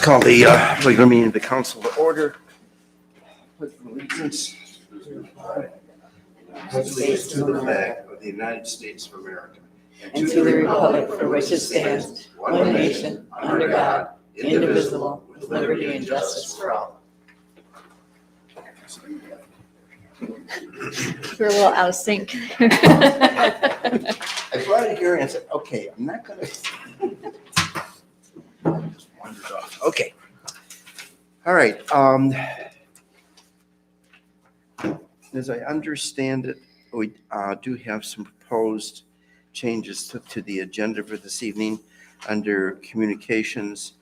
Let's call the regular meeting of the council to order. Pledge of allegiance to the flag of the United States of America and to the republic for which it stands, one nation, under God, indivisible, with liberty and justice for all. We're a little out of sync. I brought it here and I said, okay, I'm not going to. Just wandered off. Okay. All right. As I understand it, we do have some proposed changes to the agenda for this evening under communications.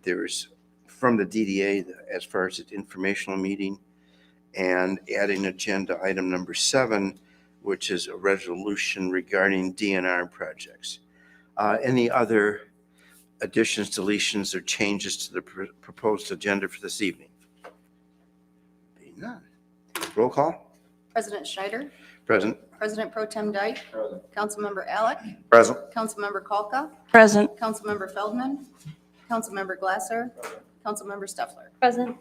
There's from the DDA as far as the informational meeting, and adding agenda item number 7, which is a resolution regarding DNR projects. Any other additions, deletions, or changes to the proposed agenda for this evening? Being none. Roll call. President Schneider, Present. President Pro Tem Dyke, Councilmember Alec, Present. Councilmember Kalka, Present. Councilmember Feldman, Councilmember Glasser, Councilmember Steffler. Present.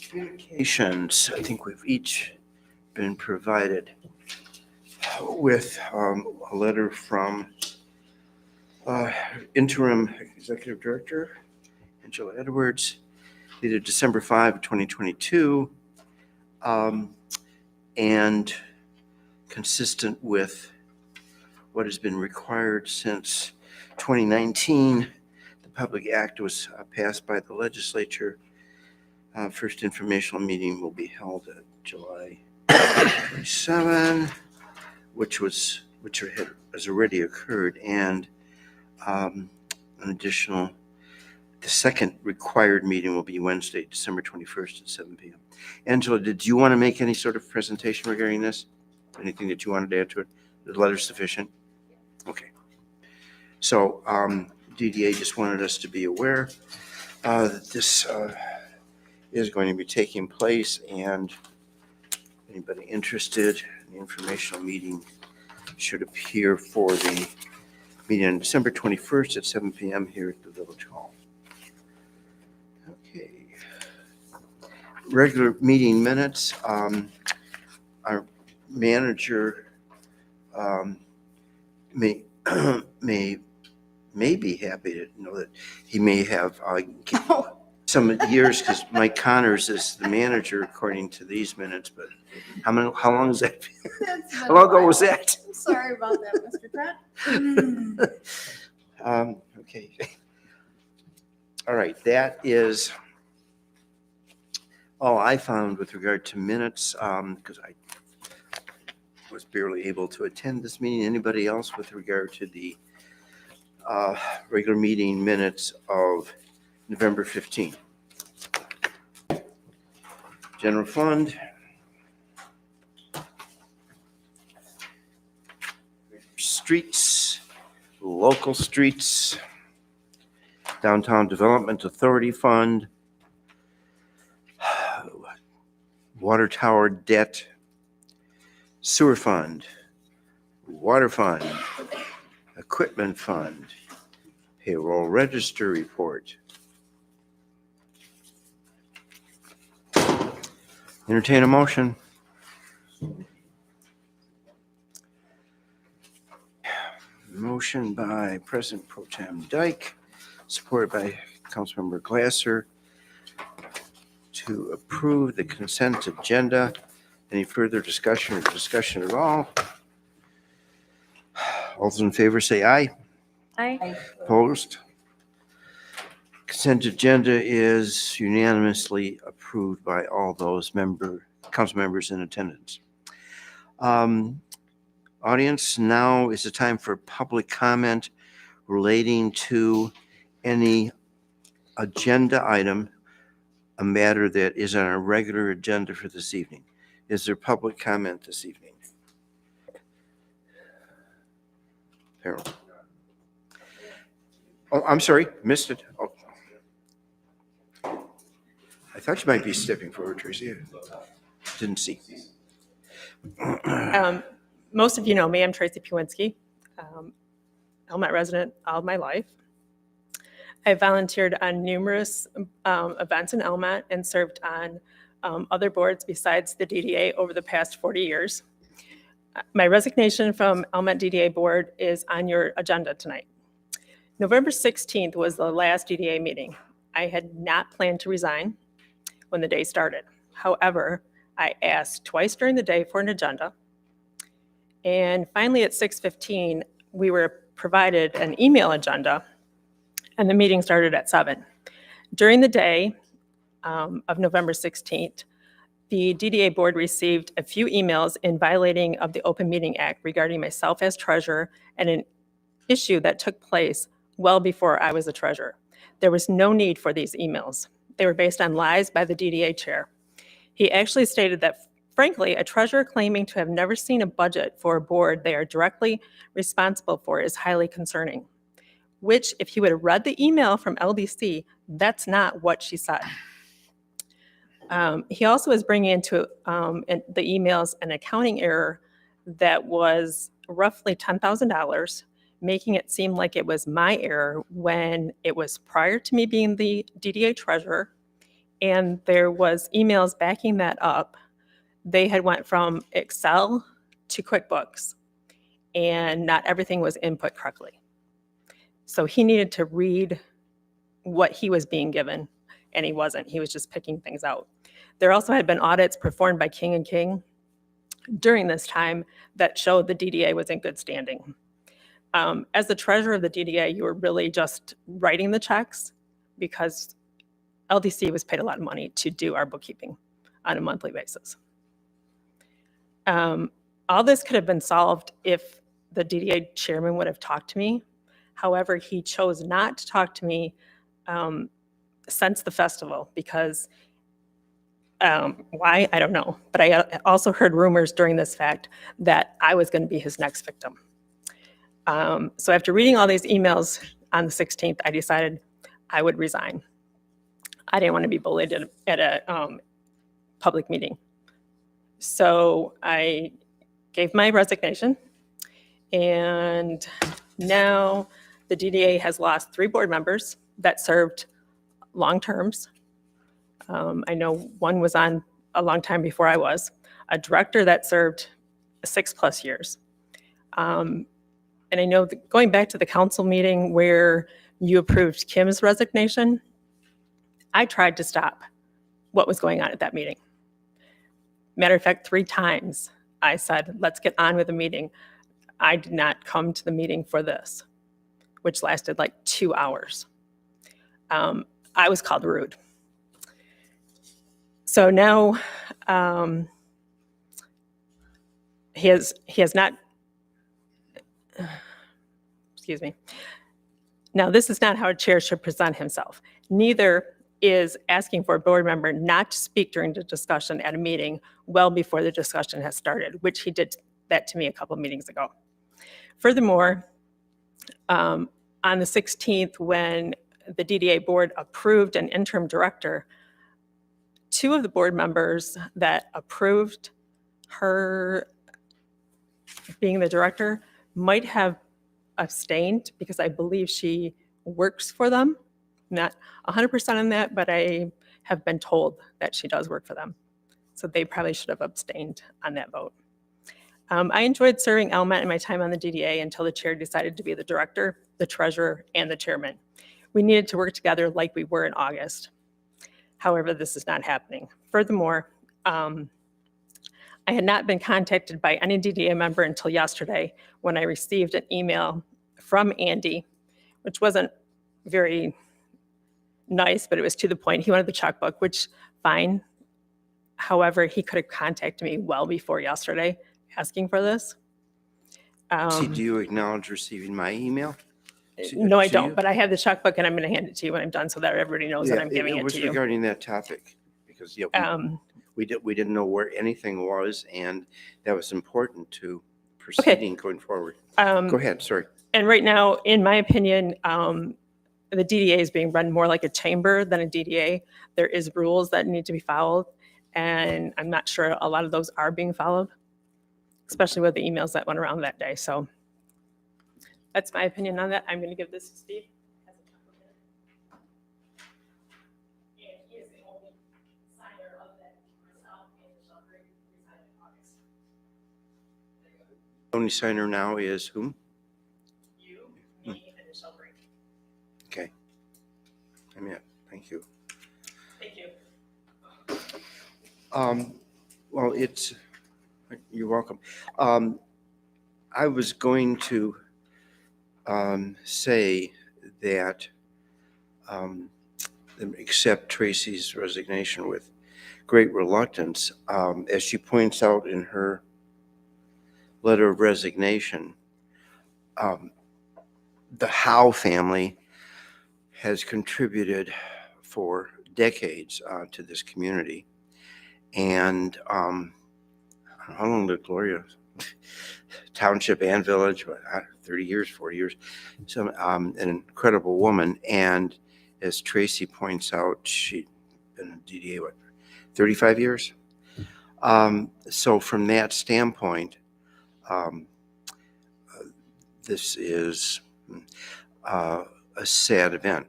Communications, I think we've each been provided with a letter from Interim Executive Director Angela Edwards, dated December 5, 2022, and consistent with what has been required since 2019. The Public Act was passed by the legislature. First informational meeting will be held at July 27, which has already occurred, and an additional, the second required meeting will be Wednesday, December 21st at 7 p.m. Angela, did you want to make any sort of presentation regarding this? Anything that you wanted to add to it? The letter's sufficient? Okay. So DDA just wanted us to be aware that this is going to be taking place, and anybody interested in the informational meeting should appear for the meeting on December 21st at 7 p.m. here at the Village Hall. Okay. Regular meeting minutes. Our manager may be happy to know that he may have some years, because Mike Connors is the manager according to these minutes, but how long is that? How long ago was that? I'm sorry about that, Mr. Pratt. Okay. All right, that is all I found with regard to minutes, because I was barely able to attend this meeting. Anybody else with regard to the regular meeting minutes of November 15th? General Fund. Streets, local streets, Downtown Development Authority Fund, Water Tower Debt, Sewer Fund, Water Fund, Equipment Fund, Payroll Register Report. Entertain a motion. Motion by President Pro Tem Dyke, supported by Councilmember Glasser, to approve the consent agenda. Any further discussion at all? All those in favor say aye. Aye. Opposed? Consent agenda is unanimously approved by all those council members in attendance. Audience, now is the time for public comment relating to any agenda item, a matter that is on our regular agenda for this evening. Is there public comment this evening? Harold. Oh, I'm sorry, missed it. Oh. I thought you might be stepping forward, Tracy. Didn't see. Most of you know me. I'm Tracy Pawinski. Elmet resident all my life. I volunteered on numerous events in Elmet and served on other boards besides the DDA over the past 40 years. My resignation from Elmet DDA board is on your agenda tonight. November 16th was the last DDA meeting. I had not planned to resign when the day started. However, I asked twice during the day for an agenda. And finally at 6:15, we were provided an email agenda, and the meeting started at 7. During the day of November 16th, the DDA board received a few emails in violating of the Open Meeting Act regarding myself as treasurer and an issue that took place well before I was a treasurer. There was no need for these emails. They were based on lies by the DDA chair. He actually stated that, frankly, a treasurer claiming to have never seen a budget for a board they are directly responsible for is highly concerning, which if he would have read the email from LDC, that's not what she said. He also was bringing into the emails an accounting error that was roughly $10,000, making it seem like it was my error when it was prior to me being the DDA treasurer, and there was emails backing that up. They had went from Excel to QuickBooks, and not everything was input correctly. So he needed to read what he was being given, and he wasn't. He was just picking things out. There also had been audits performed by King & King during this time that showed the DDA was in good standing. As the treasurer of the DDA, you were really just writing the checks because LDC was paid a lot of money to do our bookkeeping on a monthly basis. All this could have been solved if the DDA chairman would have talked to me. However, he chose not to talk to me since the festival because why, I don't know. But I also heard rumors during this fact that I was going to be his next victim. So after reading all these emails on the 16th, I decided I would resign. I didn't want to be bullied at a public meeting. So I gave my resignation, and now the DDA has lost 3 board members that served long terms. I know one was on a long time before I was, a director that served 6+ years. And I know that going back to the council meeting where you approved Kim's resignation, I tried to stop what was going on at that meeting. Matter of fact, 3 times I said, let's get on with the meeting. I did not come to the meeting for this, which lasted like 2 hours. I was called rude. So now he has not, excuse me. Now, this is not how a chair should present himself. Neither is asking for a board member not to speak during the discussion at a meeting well before the discussion has started, which he did that to me a couple of meetings ago. Furthermore, on the 16th, when the DDA board approved an interim director, 2 of the board members that approved her being the director might have abstained because I believe she works for them. Not 100% on that, but I have been told that she does work for them. So they probably should have abstained on that vote. I enjoyed serving Elmet in my time on the DDA until the chair decided to be the director, the treasurer, and the chairman. We needed to work together like we were in August. However, this is not happening. Furthermore, I had not been contacted by any DDA member until yesterday when I received an email from Andy, which wasn't very nice, but it was to the point. He wanted the checkbook, which fine. However, he could have contacted me well before yesterday asking for this. See, do you acknowledge receiving my email? No, I to don't, you? but I have the checkbook and I'm going to hand it to you when I'm done so that everybody knows that Yeah, I'm giving it was to you. regarding that topic, because we didn't know where anything was, and that was important to proceeding going forward. Go ahead, sorry. And right now, in my opinion, the DDA is being run more like a chamber than a DDA. There is rules that need to be followed, and I'm not sure a lot of those are being followed, especially with the emails that went around that day. So That's my opinion on that. I'm going to give this to Steve. And he is the only signer of that. Myself and Michelle Green resigned in August. Only signer now is whom? You, me, and Michelle Green. Okay. I'm in. Thank you. Thank you. Well, you're welcome. I was going to say that accept Tracy's resignation with great reluctance. As she points out in her letter of resignation, the Howe family has contributed for decades to this community. And how long did Gloria, township and village, 30 years, 40 years, so an incredible woman. And as Tracy points out, she'd been in DDA, 35 years? So from that standpoint, this is a sad event.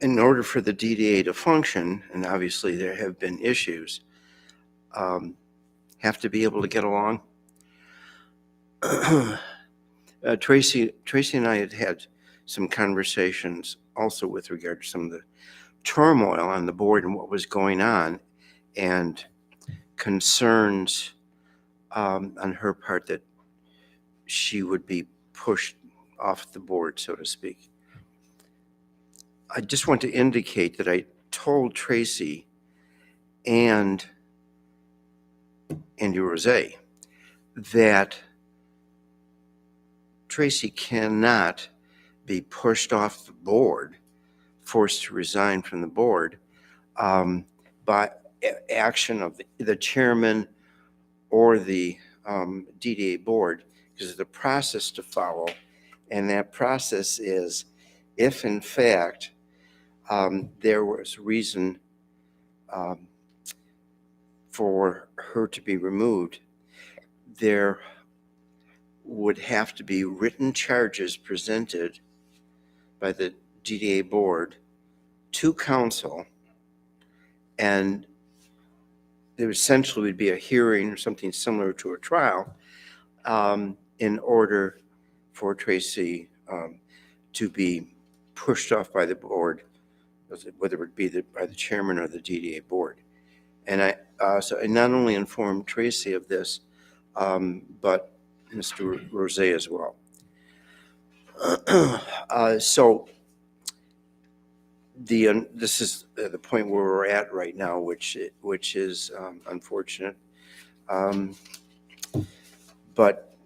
In order for the DDA to function, and obviously there have been issues, have to be able to get along. Tracy and I had some conversations also with regard to some of the turmoil on the board and what was going on, and concerns on her part that she would be pushed off the board, so to speak. I just want to indicate that I told Tracy and Andy Rose that Tracy cannot be pushed off the board, forced to resign from the board by action of the chairman or the DDA board, because there's a process to follow. And that process is, if in fact there was reason for her to be removed, there would have to be written charges presented by the DDA board to council, and there essentially would be a hearing or something similar to a trial in order for Tracy to be pushed off by the board, whether it be by the chairman or the DDA board. And so I not only informed Tracy of this, but Mr. Rose as well. So this is the point where we're at right now, which is unfortunate. But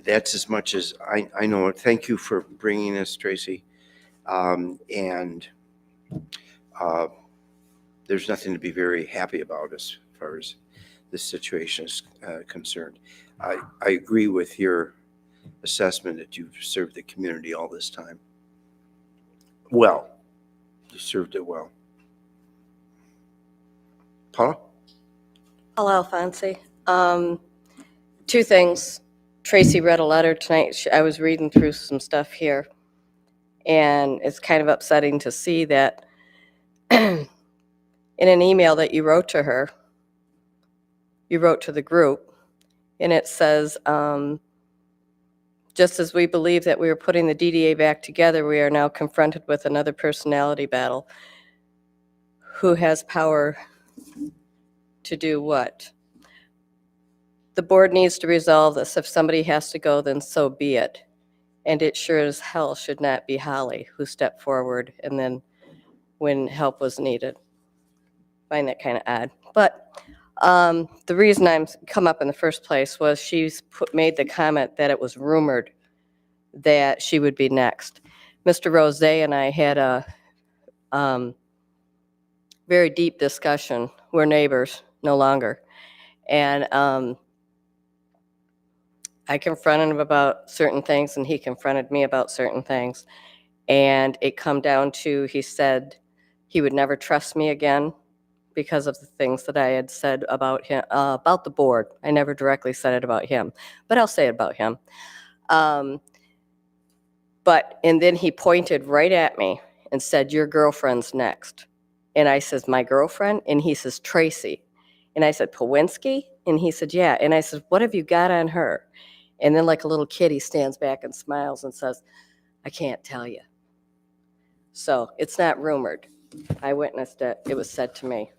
that's as much as I know. Thank you for bringing this, Tracy. And there's nothing to be very happy about as far as this situation is concerned. I agree with your assessment that you've served the community all this time. Well, you served it well. Paula? Paula Alfonsi. Two things. Tracy read a letter tonight. I was reading through some stuff here, and it's kind of upsetting to see that in an email that you wrote to her, you wrote to the group, and it says, just as we believe that we are putting the DDA back together, we are now confronted with another personality battle. Who has power to do what? The board needs to resolve this. If somebody has to go, then so be it. And it sure as hell should not be Holly who stepped forward and then when help was needed. Find that kind of odd. But the reason I'm come up in the first place was she's made the comment that it was rumored that she would be next. Mr. Rose and I had a very deep discussion. We're neighbors no longer. And I confronted him about certain things and he confronted me about certain things. And it come down to, he said he would never trust me again because of the things that I had said about him, about the board. I never directly said it about him, but I'll say it about him. And then he pointed right at me and said, "Your girlfriend's next." And I says, "My girlfriend?" And he says, "Tracy." And I said, "Powinski?" And he said, "Yeah." And I said, "What have you got on her?" And then like a little kid, he stands back and smiles and says, "I can't tell you." So it's not rumored. I witnessed it. It was said to me.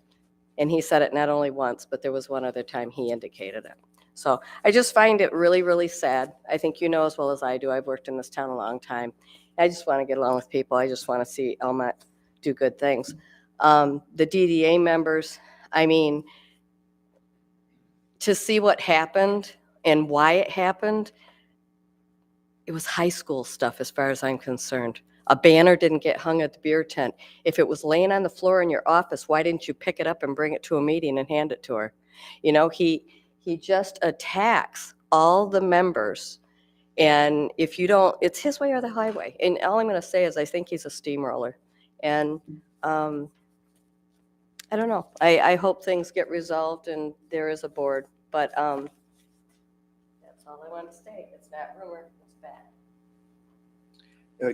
And he said it not only once, but there was one other time he indicated it. So I just find it really, really sad. I think you know as well as I do. I've worked in this town a long time. I just want to get along with people. I just want to see Elmont do good things. The DDA members, I mean, to see what happened and why it happened, it was high school stuff as far as I'm concerned. A banner didn't get hung at the beer tent. If it was laying on the floor in your office, why didn't you pick it up and bring it to a meeting and hand it to her? You know, he just attacks all the members. And if you don't, it's his way or the highway. And all I'm going to say is I think he's a steamroller. And I don't know. I hope things get resolved and there is a board. But that's all I want to say. It's not rumor. It's fact.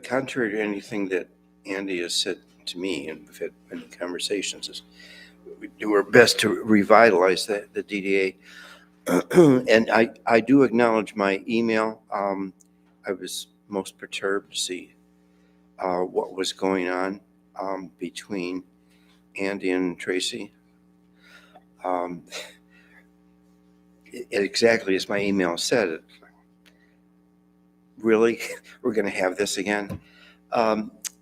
Contrary to anything that Andy has said to me, and we've had many conversations, is we do our best to revitalize the DDA. And I do acknowledge my email. I was most perturbed to see what was going on between Andy and Tracy. Exactly as my email said, really, we're going to have this again.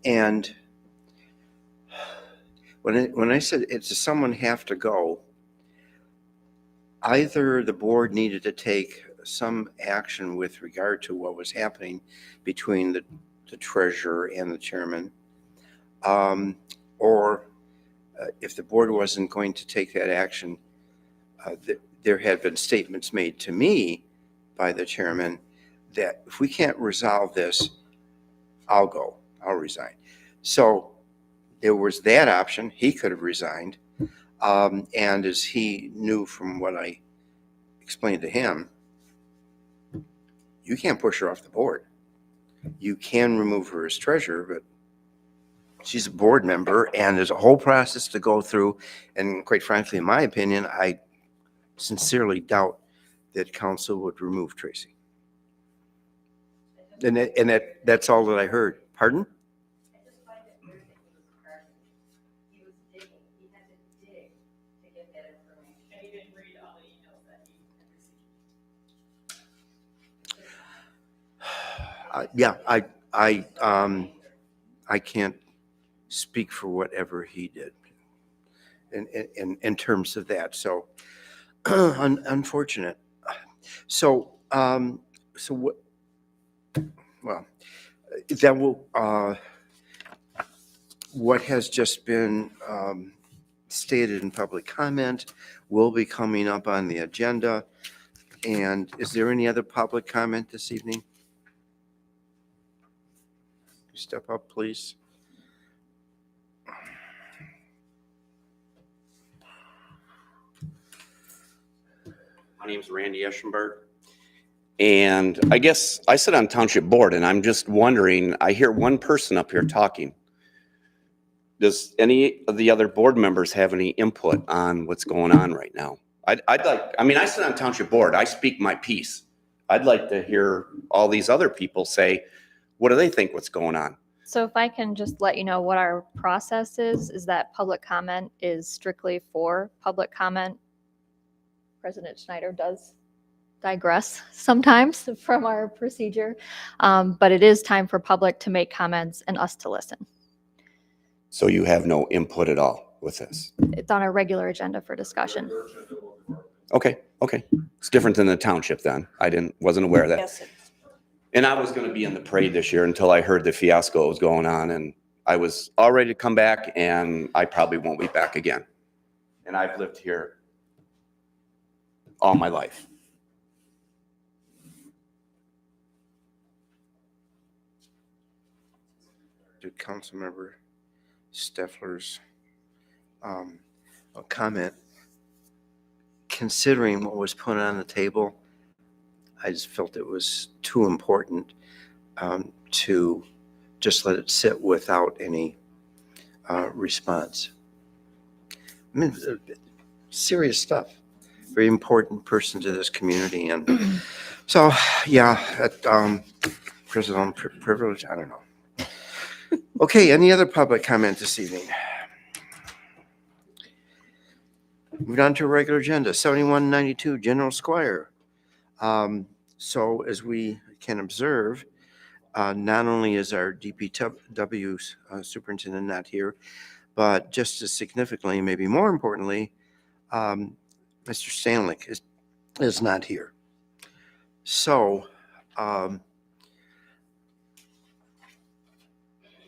And when I said it's someone have to go, either the board needed to take some action with regard to what was happening between the treasurer and the chairman, or if the board wasn't going to take that action, there had been statements made to me by the chairman that if we can't resolve this, I'll resign. So there was that option. He could have resigned. And as he knew from what I explained to him, you can't push her off the board. You can remove her as treasurer, but she's a board member and there's a whole process to go through. And quite frankly, in my opinion, I sincerely doubt that council would remove Tracy. And that's all that I heard. Pardon? I just find it weird that he was carving. He was digging. He had to dig to get that information. And he didn't read all the emails that he had received. I can't speak for whatever he did in terms of that. So unfortunate. So what? Well, that will. What has just been stated in public comment will be coming up on the agenda. And is there any other public comment this evening? Step up, please. My name is Randy Eschenberg, and I guess I sit on township board, and I'm just wondering, I hear one person up here talking. Does any of the other board members have any input on what's going on right now? I sit on township board, I speak my piece. I'd like to hear all these other people say, what do they think what's going on? So if I can just let you know what our process is that public comment is strictly for public comment. President Schneider does digress sometimes from our procedure, but it is time for public to make comments and us to listen. So you have no input at all with this? It's on our regular agenda for discussion. Okay. It's different than the township then. Wasn't aware of that. Yes, And I was going to be in the parade this year until I heard the fiasco was going on, and I was all ready to come back, and I probably won't be back again. And I've lived here all my life. Did Councilmember Steffler's a comment. Considering what was put on the table, I just felt it was too important to just let it sit without any response. I mean, serious stuff. Very important person to this community. And so, yeah, President privilege, I don't know. Okay, any other public comment this evening? Moving on to a regular agenda, 7192, General Squire. So as we can observe, not only is our DPW superintendent not here, but just as significantly, maybe more importantly, Mr. Stanlick is not here. So, and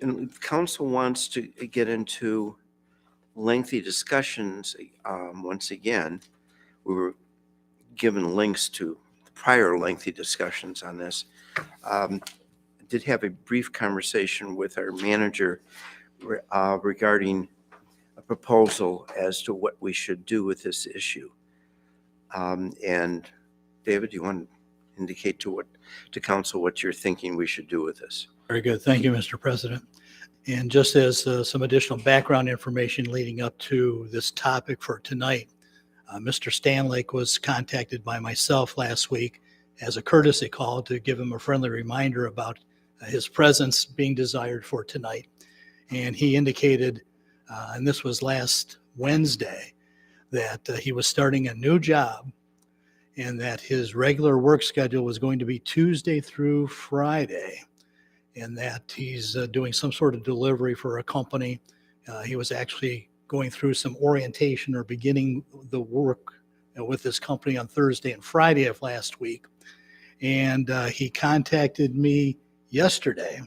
if council wants to get into lengthy discussions, once again, we were given links to prior lengthy discussions on this. I did have a brief conversation with our manager regarding a proposal as to what we should do with this issue. And David, do you want to indicate to council what you're thinking we should do with this? Very good. Thank you, Mr. President. And just as some additional background information leading up to this topic for tonight, Mr. Stanlake was contacted by myself last week as a courtesy call to give him a friendly reminder about his presence being desired for tonight. And he indicated, and this was last Wednesday, that he was starting a new job and that his regular work schedule was going to be Tuesday through Friday, and that he's doing some sort of delivery for a company. He was actually going through some orientation or beginning the work with this company on Thursday and Friday of last week. And he contacted me yesterday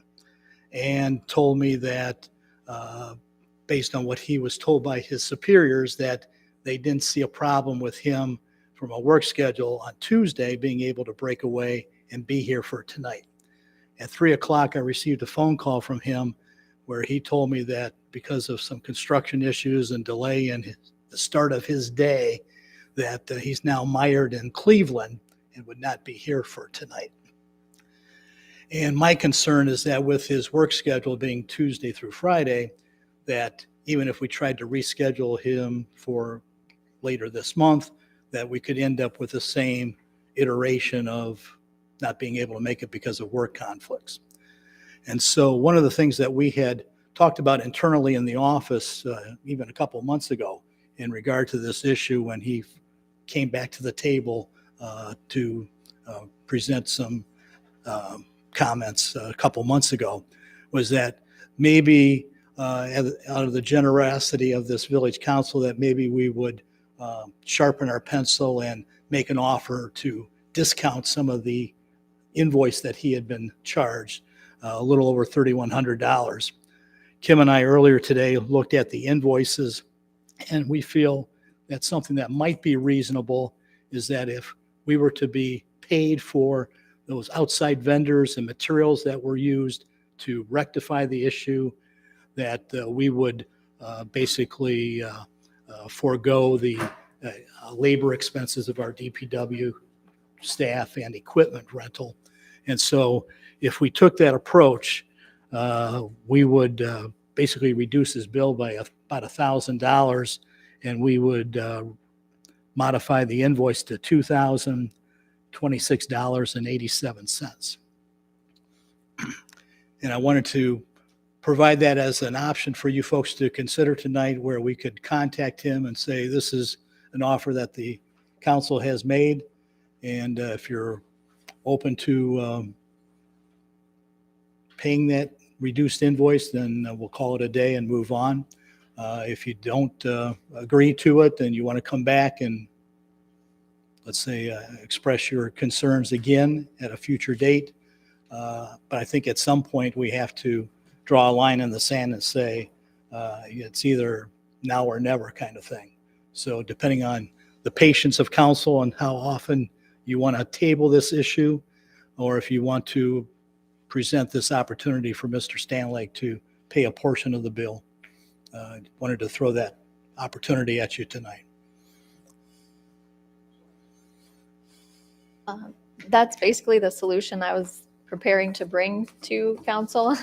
and told me that based on what he was told by his superiors, that they didn't see a problem with him from a work schedule on Tuesday being able to break away and be here for tonight. At 3 o'clock, I received a phone call from him where he told me that because of some construction issues and delay in the start of his day, that he's now mired in Cleveland and would not be here for tonight. And my concern is that with his work schedule being Tuesday through Friday, that even if we tried to reschedule him for later this month, that we could end up with the same iteration of not being able to make it because of work conflicts. And so one of the things that we had talked about internally in the office, even a couple of months ago, in regard to this issue when he came back to the table to present some comments a couple months ago, was that maybe out of the generosity of this village council, that maybe we would sharpen our pencil and make an offer to discount some of the invoice that he had been charged, a little over $3,100. Kim and I earlier today looked at the invoices, and we feel that something that might be reasonable is that if we were to be paid for those outside vendors and materials that were used to rectify the issue, that we would basically forego the labor expenses of our DPW staff and equipment rental. And so if we took that approach, we would basically reduce his bill by about $1,000, and we would modify the invoice to $2,026.87. And I wanted to provide that as an option for you folks to consider tonight, where we could contact him and say, this is an offer that the council has made, and if you're open to paying that reduced invoice, then we'll call it a day and move on. If you don't agree to it, then you want to come back and, let's say, express your concerns again at a future date. But I think at some point we have to draw a line in the sand and say it's either now or never kind of thing. So depending on the patience of council and how often you want to table this issue, or if you want to present this opportunity for Mr. Stanlake to pay a portion of the bill. Wanted to throw that opportunity at you tonight. That's basically the solution I was preparing to bring to council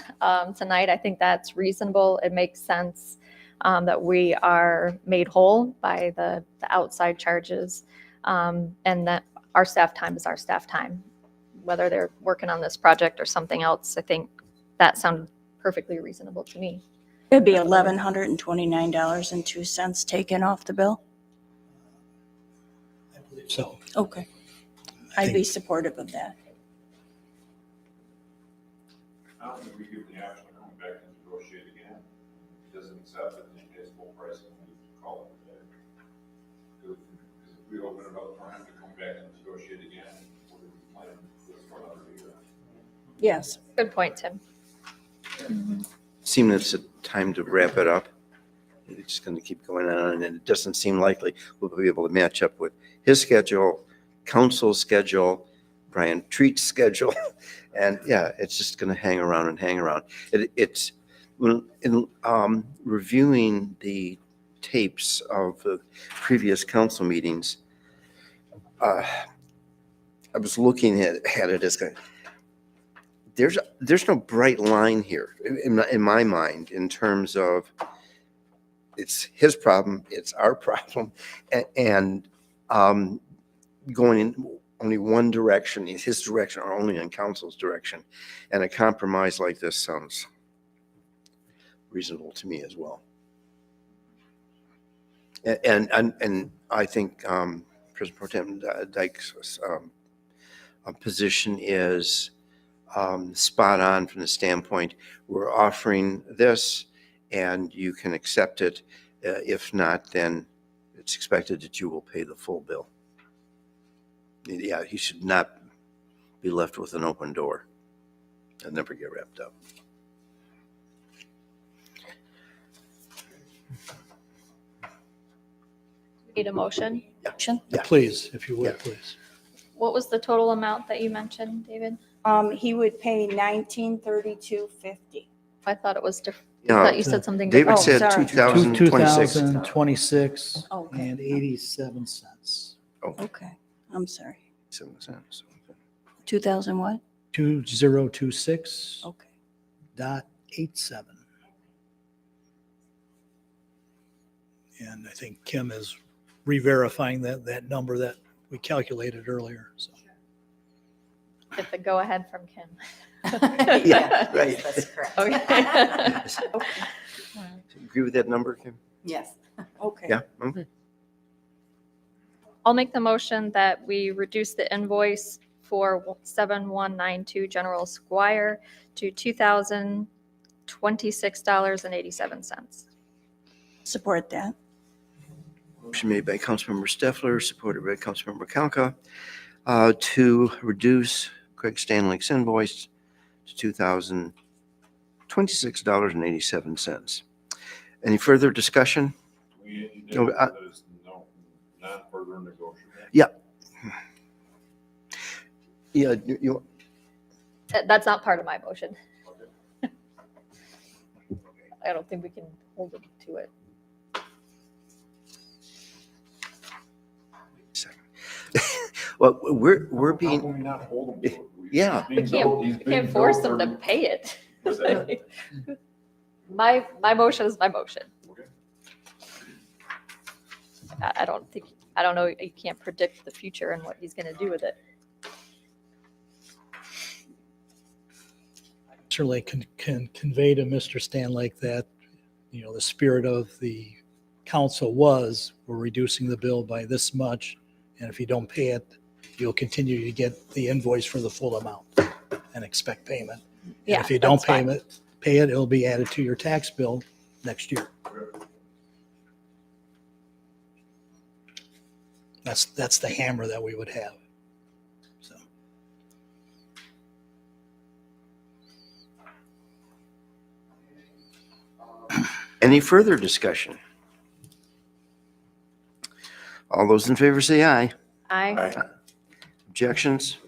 tonight. I think that's reasonable. It makes sense that we are made whole by the outside charges, and that our staff time is our staff time. Whether they're working on this project or something else, I think that sounded perfectly reasonable to me. It'd be $1,129.02 taken off the bill? I believe so. Okay. I I'd think- be supportive of that. I don't think we give the option of coming back and negotiate again. If he doesn't accept it, then he pays full price and we call it a day. Because if we open it up for him to come back and negotiate again, we're going to be planning this for another year. Yes. Good point, Tim. Seems it's a time to wrap it up. It's just going to keep going on, and it doesn't seem likely we'll be able to match up with his schedule, council's schedule, Brian Treat's schedule, and yeah, it's just going to hang around and hang around. It's in reviewing the tapes of the previous council meetings. I was looking at it as there's no bright line here in my mind in terms of it's his problem, it's our problem, and going in only one direction, in his direction, or only in council's direction. And a compromise like this sounds reasonable to me as well. And I think President Pro Tem Dyke's position is spot on from the standpoint, we're offering this and you can accept it. If not, then it's expected that you will pay the full bill. Yeah, he should not be left with an open door and never get wrapped up. Need a motion? Action. Yeah. Please, if you would, Yeah. please. What was the total amount that you mentioned, David? He would pay $1932.50. I thought it was different. I No, thought you said something David different. said sorry. 2026. 2026 Okay. and 87 cents. Okay. I'm sorry. 7 cents. 2000 what? 2026.87. Okay. And I think Kim is re-verifying that number that we calculated earlier, so. Get the go-ahead from Kim. Yeah, right. That's correct. Okay. Agree with that number, Kim? Yes. Okay. Yeah? Okay. I'll make the motion that we reduce the invoice for 7192 General Squire to $2,026.87. Support that. Motion made by Councilmember Steffler, supported by Councilmember Kalka, to reduce Craig Stanley's invoice to $2,026.87. Any further discussion? We No, indicate that it's no, not further negotiable. Yeah, That's not part of my motion. Okay. I don't think we can hold it to it. well, we're How being, can we not hold them to it? Yeah. We can't force them to pay it. What's that? My motion is my motion. Okay. I don't know, you can't predict the future and what he's gonna do with it. Certainly can convey to Mr. Stanlake that, the spirit of the council was, we're reducing the bill by this much, and if you don't pay it, you'll continue to get the invoice for the full amount and expect payment. And Yeah, if you don't that's fine. pay it, it'll be added to your tax bill next year. That's the hammer that we would have. So. any further discussion? All those in favor say aye. Objections?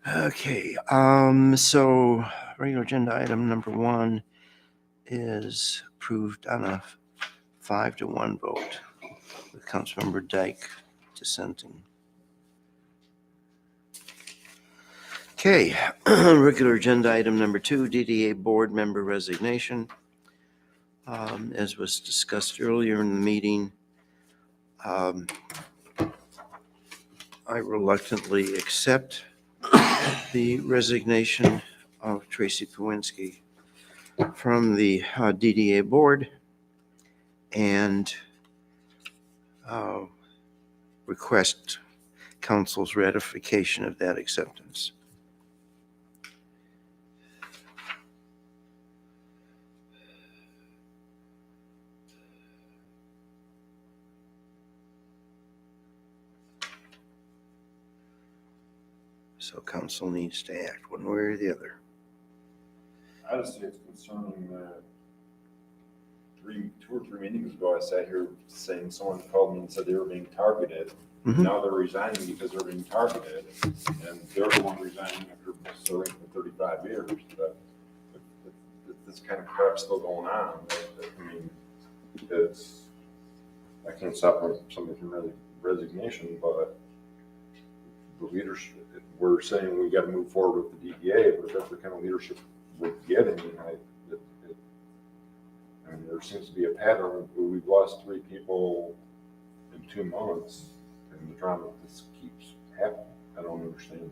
Okay, so regular agenda item number 1, is approved on a 5-1 vote, with Councilmember Dyke dissenting. Okay, regular agenda item number 2, DDA board member resignation. As was discussed earlier in the meeting, I reluctantly accept the resignation of Tracy Powinski from the DDA board and request council's ratification of that acceptance. So council needs to act one way or the other. I just think it's concerning that 2 or 3 meetings ago, I sat here saying someone called me and said they were being targeted. Mhm. Now they're resigning because they're being targeted, and they're the one resigning after serving for 35 years. But if this kind of crap's still going on, I mean, I can't stop somebody from resignation, but the leadership, we're saying we got to move forward with the DDA, but if that's the kind of leadership we're getting, I mean, there seems to be a pattern. We've lost 3 people in 2 months, and the drama just keeps happening. I don't understand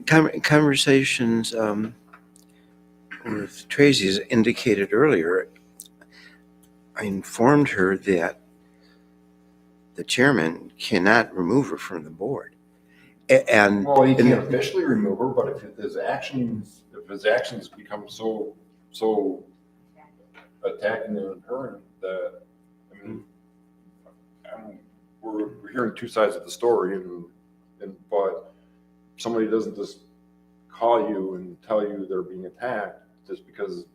it. Conversations with Tracy, as indicated earlier, I informed her that the chairman cannot remove her from the board. And Well, he can't officially remove her, but if his actions become so attacking and inherent that, I mean, we're hearing 2 sides of the story, but somebody doesn't just call you and tell you they're being attacked just because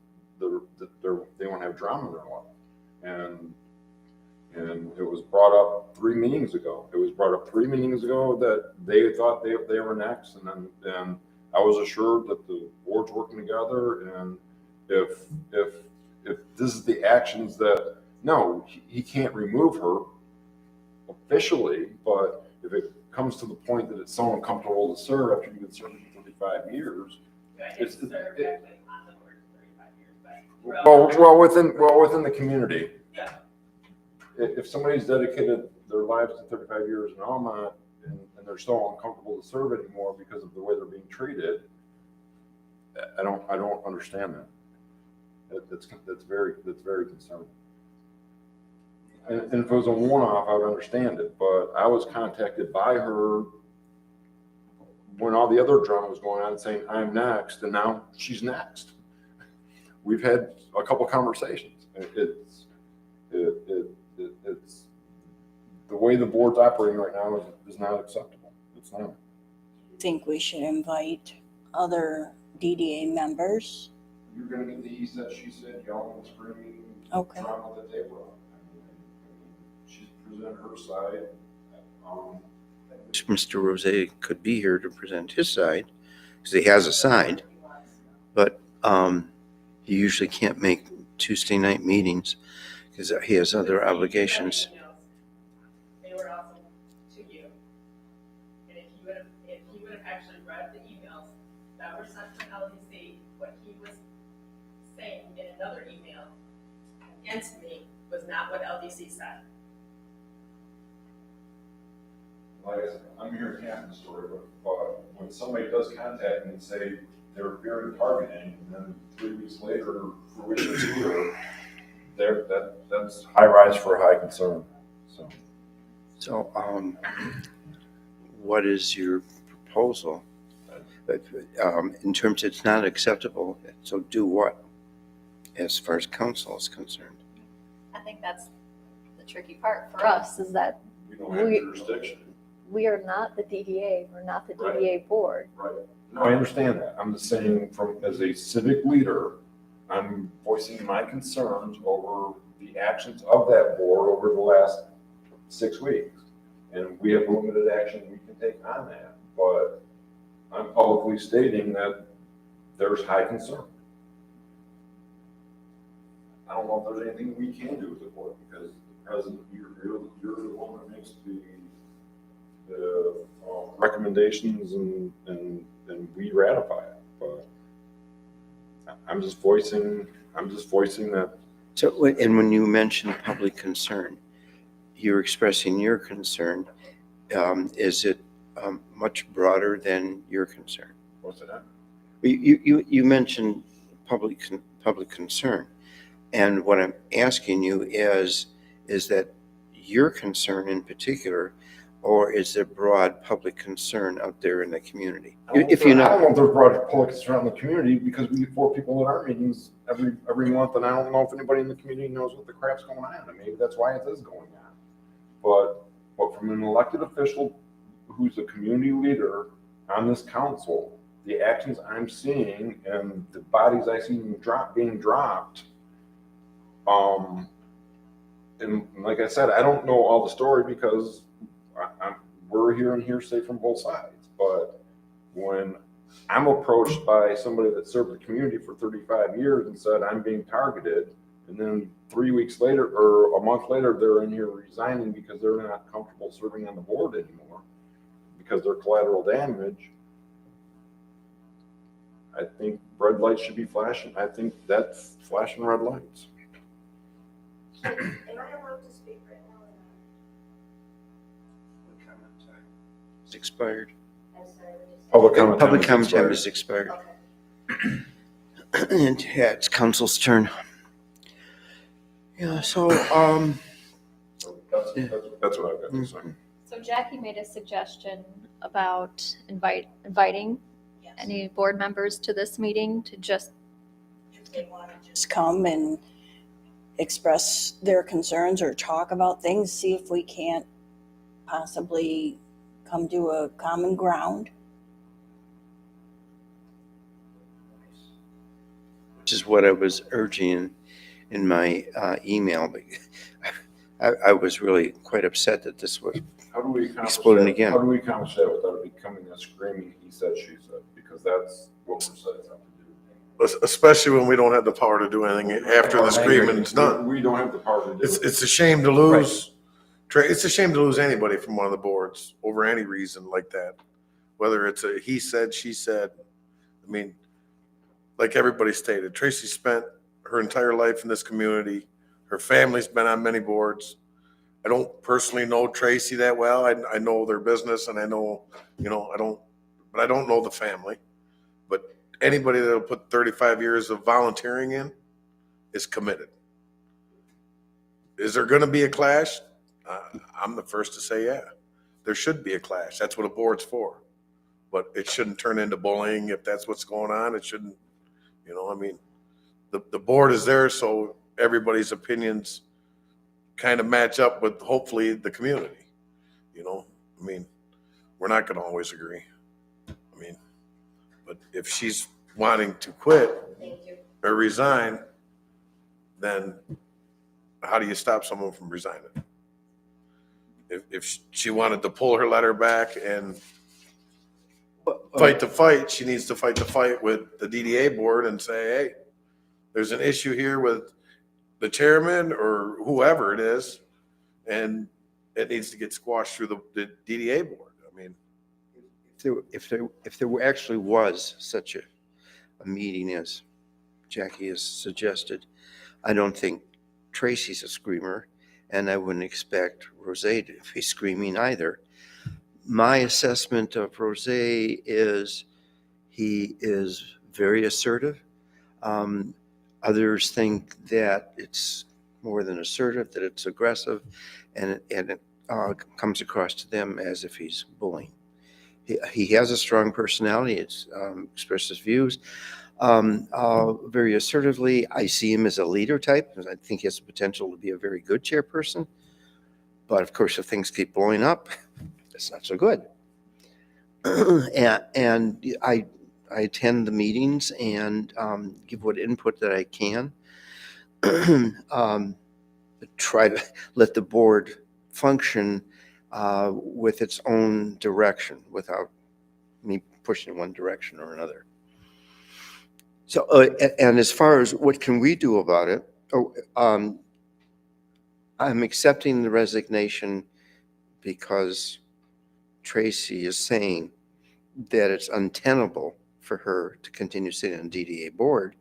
they want to have drama in their life. And it was brought up 3 meetings ago. It was brought up 3 meetings ago that they thought they were next, and I was assured that the board's working together. And if this is the actions that, no, he can't remove her officially, but if it comes to the point that it's so uncomfortable to serve after you've been serving for 35 years, well within the community. If somebody's dedicated their lives to 35 years in Almont and they're so uncomfortable to serve anymore because of the way they're being treated, I don't understand that. That's very concerning. And if it was a one-off, I would understand it. But I was contacted by her when all the other drama was going on, saying I'm next, and now she's next. We've had a couple conversations. It's the way the board's operating right now is not acceptable. It's not. I think we should invite other DDA members. You're going to get the he said, she said, yelling and screaming Okay. drama that they brought. I mean, she's presented her side. Mr. Rosé could be here to present his side, because he has a side, but he usually can't make Tuesday night meetings because he has other obligations. They were also to you. And if he would have actually read the emails that were sent from LDC, what he was saying in another email and to me was not what LDC said. Like I said, I'm hearing half the story, but when somebody does contact me and say they're fearing targeting, and then 3 weeks later, fruition is here, that's high rise for a high concern. So, what is your proposal? In terms, it's not acceptable, so do what, as far as council is concerned? I think that's the tricky part for us, is that We don't have jurisdiction. we are not the DDA, we're not the Right. DDA board. Right. No, I understand that. I'm just saying, as a civic leader, I'm voicing my concerns over the actions of that board over the last 6 weeks. And we have limited action we can take on that. But I'm publicly stating that there's high concern. I don't know if there's anything we can do as a board, because the president, you're the one that makes the recommendations and we ratify it. But I'm just voicing that. So, and when you mention public concern, you're expressing your concern. Is it much broader than your concern? What's that? You mentioned public concern. And what I'm asking you is that your concern in particular, or is there broad public concern out there in the community? If you I don't know, know if there's broad public concern in the community, because we get 4 people at our meetings every month, and I don't know if anybody in the community knows what the crap's going on, and maybe that's why it is going on. But from an elected official who's a community leader on this council, the actions I'm seeing and the bodies I see being dropped, and like I said, I don't know all the story because we're hearing hearsay from both sides. But when I'm approached by somebody that served the community for 35 years and said I'm being targeted, and then 3 weeks later or a month later, they're in here resigning because they're not comfortable serving on the board anymore because they're collateral damage, I think red lights should be flashing. I think that's flashing red lights. Am I allowed to speak right now? it's expired. I'm sorry, what did you say? Public Public comment comment time is expired. And yeah, it's council's turn. Yeah, so, That's what I've got to say. So Jackie made a suggestion about inviting Yes. any board members to this meeting to just, If they want to just come and express their concerns or talk about things, see if we can't possibly come to a common ground. which is what I was urging in my email. But I was really quite upset that this was How do we accomplish Exploding that? again. How do we accomplish that without it becoming a screaming he said, she said? Because that's what we're setting up to do. Especially when we don't have the power to do anything after the screaming's done. We don't have the power to do it. It's a shame to lose. It's a shame to lose anybody from one of the boards over any reason like that. Whether it's a he said, she said. I mean, like everybody stated, Tracy spent her entire life in this community. Her family's been on many boards. I don't personally know Tracy that well. I know their business and I know, but I don't know the family. But anybody that'll put 35 years of volunteering in is committed. Is there going to be a clash? I'm the first to say, yeah, there should be a clash. That's what a board's for. But it shouldn't turn into bullying if that's what's going on. It shouldn't, the board is there so everybody's opinions kind of match up with hopefully the community. We're not going to always agree. But if she's wanting to quit or resign, then how do you stop someone from resigning? If she wanted to pull her letter back and fight the fight, she needs to fight the fight with the DDA board and say, hey, there's an issue here with the chairman or whoever it is, and it needs to get squashed through the DDA board. if there actually was such a meeting as Jackie has suggested, I don't think Tracy's a screamer, and I wouldn't expect Rose to be screaming either. My assessment of Rose is he is very assertive. Others think that it's more than assertive, that it's aggressive, and it comes across to them as if he's bullying. He has a strong personality. It's expresses views very assertively. I see him as a leader type, because I think he has the potential to be a very good chairperson. But of course, if things keep blowing up, it's not so good. and I attend the meetings and give what input that I can. Try to let the board function with its own direction without me pushing one direction or another. So, and as far as what can we do about it? I'm accepting the resignation because Tracy is saying that it's untenable for her to continue sitting on DDA board,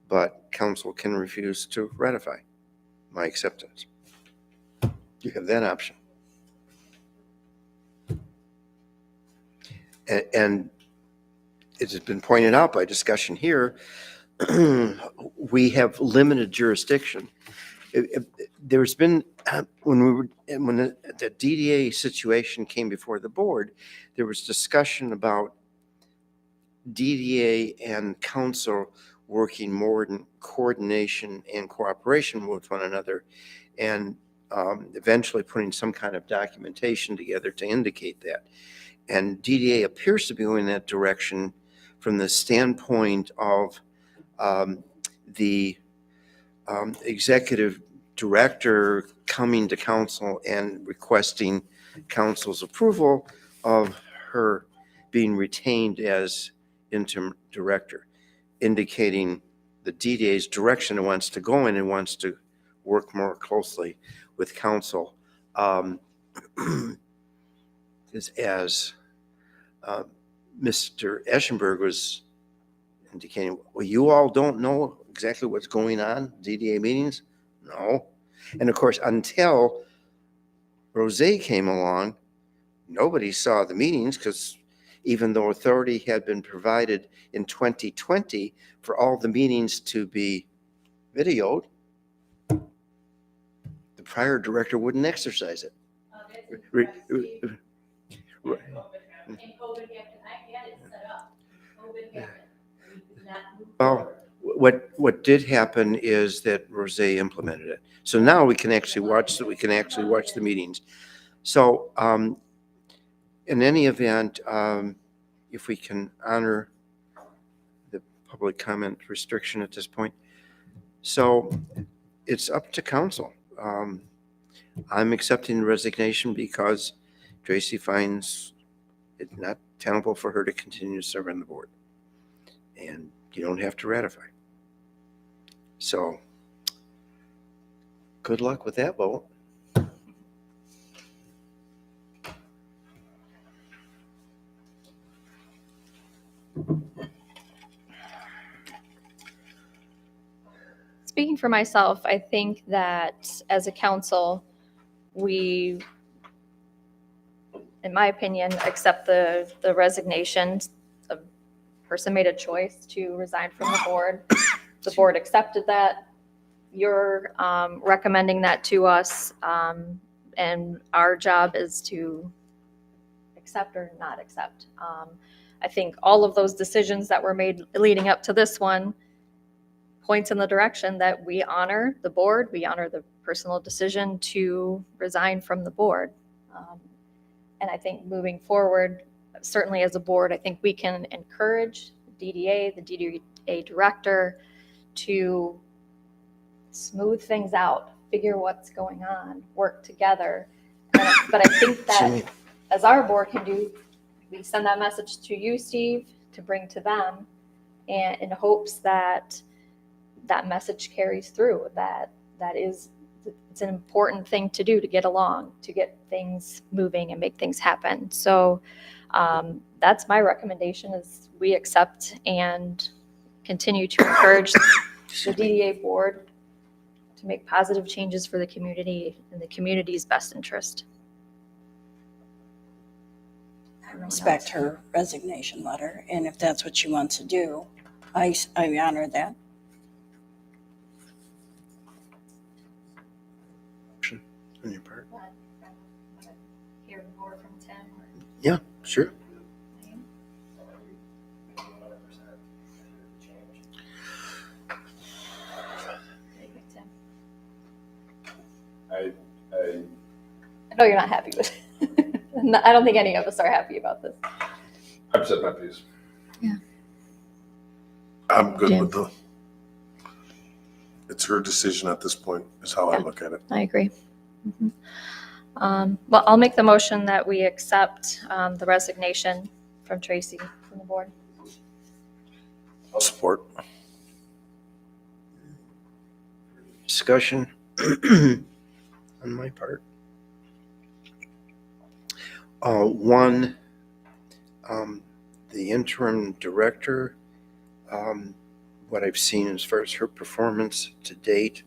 but council can refuse to ratify my acceptance. You have that option. And it has been pointed out by discussion here, we have limited jurisdiction. There's been, when the DDA situation came before the board, there was discussion about DDA and council working more in coordination and cooperation with one another, and eventually putting some kind of documentation together to indicate that. And DDA appears to be going that direction from the standpoint of the executive director coming to council and requesting council's approval of her being retained as interim director, indicating the DDA's direction it wants to go in and wants to work more closely with council. As Mr. Eschenberg was indicating, well, you all don't know exactly what's going on, DDA meetings? No. And of course, until Rose came along, nobody saw the meetings, because even though authority had been provided in 2020 for all the meetings to be videoed, the prior director wouldn't exercise it. Well, what did happen is that Rose implemented it. So now we can actually watch the meetings. So in any event, if we can honor the public comment restriction at this point. So it's up to council. I'm accepting the resignation because Tracy finds it not tenable for her to continue to serve on the board. And you don't have to ratify. So good luck with that vote. Speaking for myself, I think that as a council, we, in my opinion, accept the resignation. A person made a choice to resign from the board. The board accepted that. You're recommending that to us, and our job is to accept or not accept. I think all of those decisions that were made leading up to this one points in the direction that we honor the board, we honor the personal decision to resign from the board. And I think moving forward, certainly as a board, I think we can encourage the DDA director to smooth things out, figure what's going on, work together. But I think that as our board can do, we send that message to you, Steve, to bring to them, and in hopes that that message carries through, it's an important thing to do, to get along, to get things moving and make things happen. So that's my recommendation, is we accept and continue to encourage the DDA board to make positive changes for the community in the community's best interest. I respect her resignation letter, and if that's what she wants to do, I honor that. On your part. Hear more from Tim. Yeah, sure. I I know you're not happy with it. I don't think any of us are happy about this. I've said my piece. I'm good Jim. with it's her decision at this point, is how I Yeah. look at it. I agree. Well, I'll make the motion that we accept the resignation from Tracy from the board. I'll support. Discussion on my part. One, the interim director, what I've seen as far as her performance to date,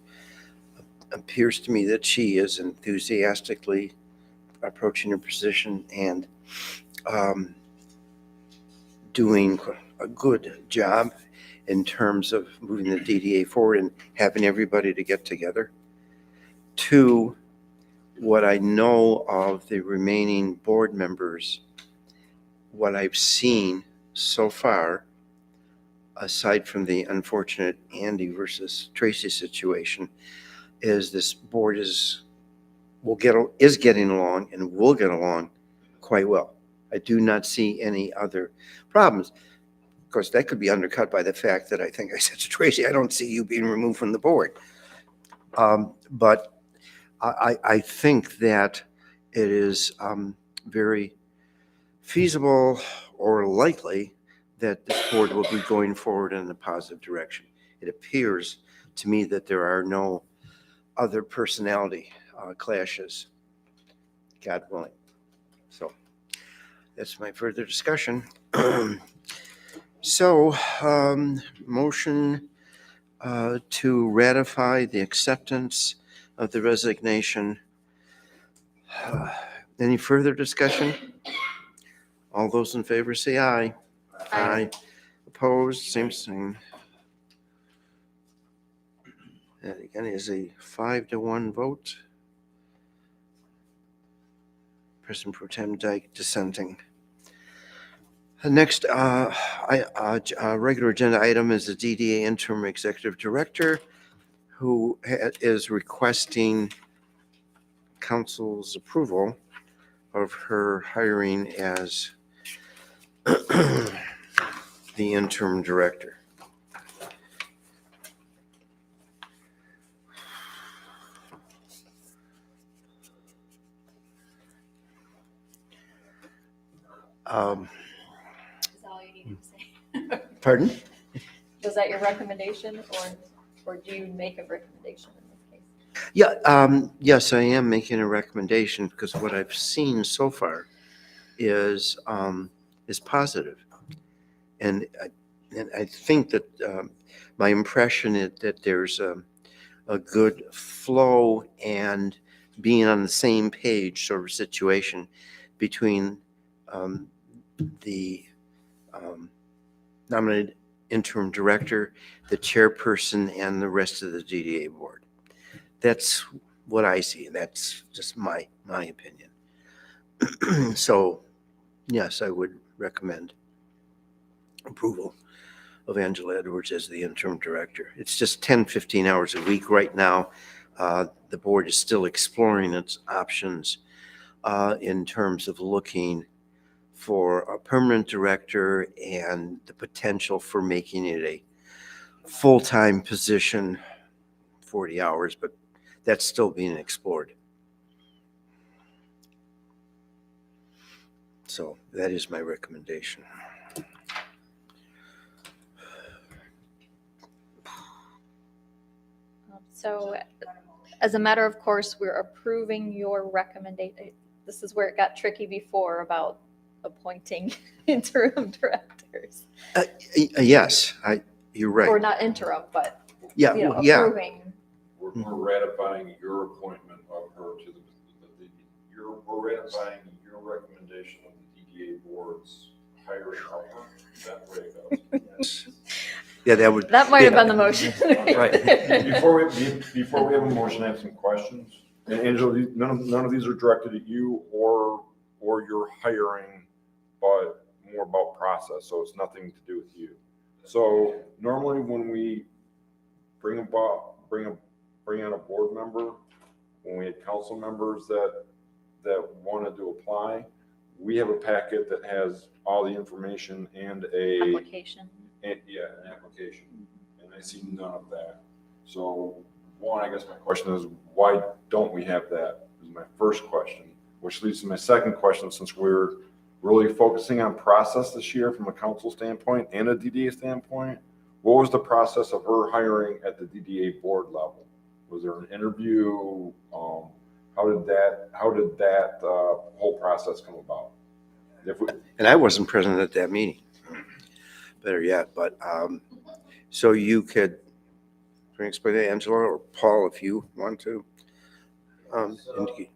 appears to me that she is enthusiastically approaching her position and doing a good job in terms of moving the DDA forward and having everybody to get together. Two, what I know of the remaining board members, what I've seen so far, aside from the unfortunate Andy versus Tracy situation, is this board is getting along and will get along quite well. I do not see any other problems. Of course, that could be undercut by the fact that I think I said to Tracy, I don't see you being removed from the board. But I think that it is very feasible or likely that this board will be going forward in a positive direction. It appears to me that there are no other personality clashes, God willing. So that's my further discussion. So, motion to ratify the acceptance of the resignation. Any further discussion? All those in favor say aye. Aye. Opposed, same sign. That again is a 5-1 vote. President Pro Tem Dyke dissenting. The next regular agenda item is the DDA interim executive director, who is requesting council's approval of her hiring as the interim director. Is that all you need to say? Pardon? Was that your recommendation, or do you make a recommendation in this case? Yeah, yes, I am making a recommendation because what I've seen so far is positive. And I think that my impression is that there's a good flow and being on the same page sort of situation between the nominated interim director, the chairperson, and the rest of the DDA board. That's what I see. That's just my opinion. So, yes, I would recommend approval of Angela Edwards as the interim director. It's just 10-15 hours a week right now. The board is still exploring its options in terms of looking for a permanent director and the potential for making it a full-time position, 40 hours, but that's still being explored. So that is my recommendation. So as a matter of course, we're approving your recommendation. This is where it got tricky before about appointing interim directors. Yes, you're right. Or not interim, but, Yeah, you know, well, yeah. approving. We're ratifying your appointment of her to we're ratifying your recommendation of the DDA board's hiring of her. That way it goes. Yeah, that would. That might have yeah. been the motion. Right. Before we have a motion, I have some questions. And Angela, none of these are directed at you or your hiring, but more about process. So it's nothing to do with you. So normally when we bring on a board member, when we had council members that wanted to apply, we have a packet that has all the information and Application. an application. And I see none of that. So one, I guess my question is, why don't we have that? Is my first question, which leads to my second question, since we're really focusing on process this year from a council standpoint and a DDA standpoint. what was the process of her hiring at the DDA board level? Was there an interview? How did that whole process come about? And I wasn't present at that meeting, better yet, but, so you could explain to Angela or Paul if you want to. Indicate.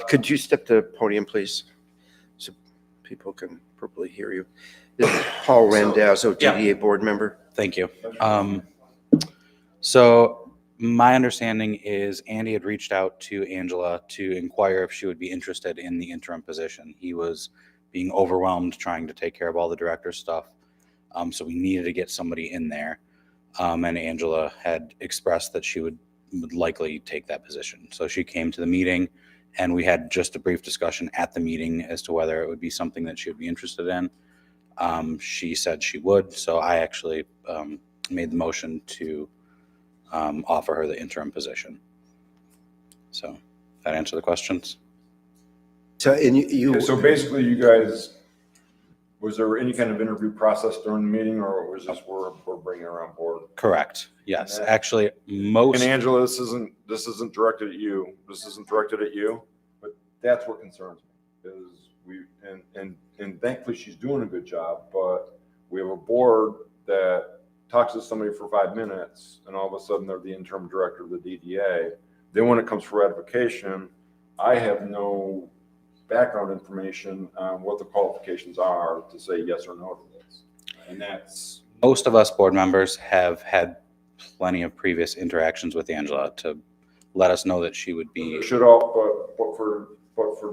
Could you step to the podium, please? So people can properly hear you. This is Paul Randazzo, DDA board member. Thank you. So my understanding is Andy had reached out to Angela to inquire if she would be interested in the interim position. He was being overwhelmed trying to take care of all the director stuff. So we needed to get somebody in there. And Angela had expressed that she would likely take that position. So she came to the meeting and we had just a brief discussion at the meeting as to whether it would be something that she would be interested in. She said she would. So I actually made the motion to offer her the interim position. So that answer the questions? So, and you. So basically you guys, was there any kind of interview process during the meeting, or was this we're bringing her on board? Correct. Yes. And Actually, most. And Angela, this isn't directed at you. This isn't directed at you, but that's what concerns me is and thankfully she's doing a good job, but we have a board that talks to somebody for 5 minutes and all of a sudden they're the interim director of the DDA. Then when it comes for ratification, I have no background information on what the qualifications are to say yes or no to this. And that's Most of us board members have had plenty of previous interactions with Angela to let us know that she would be. should all, but for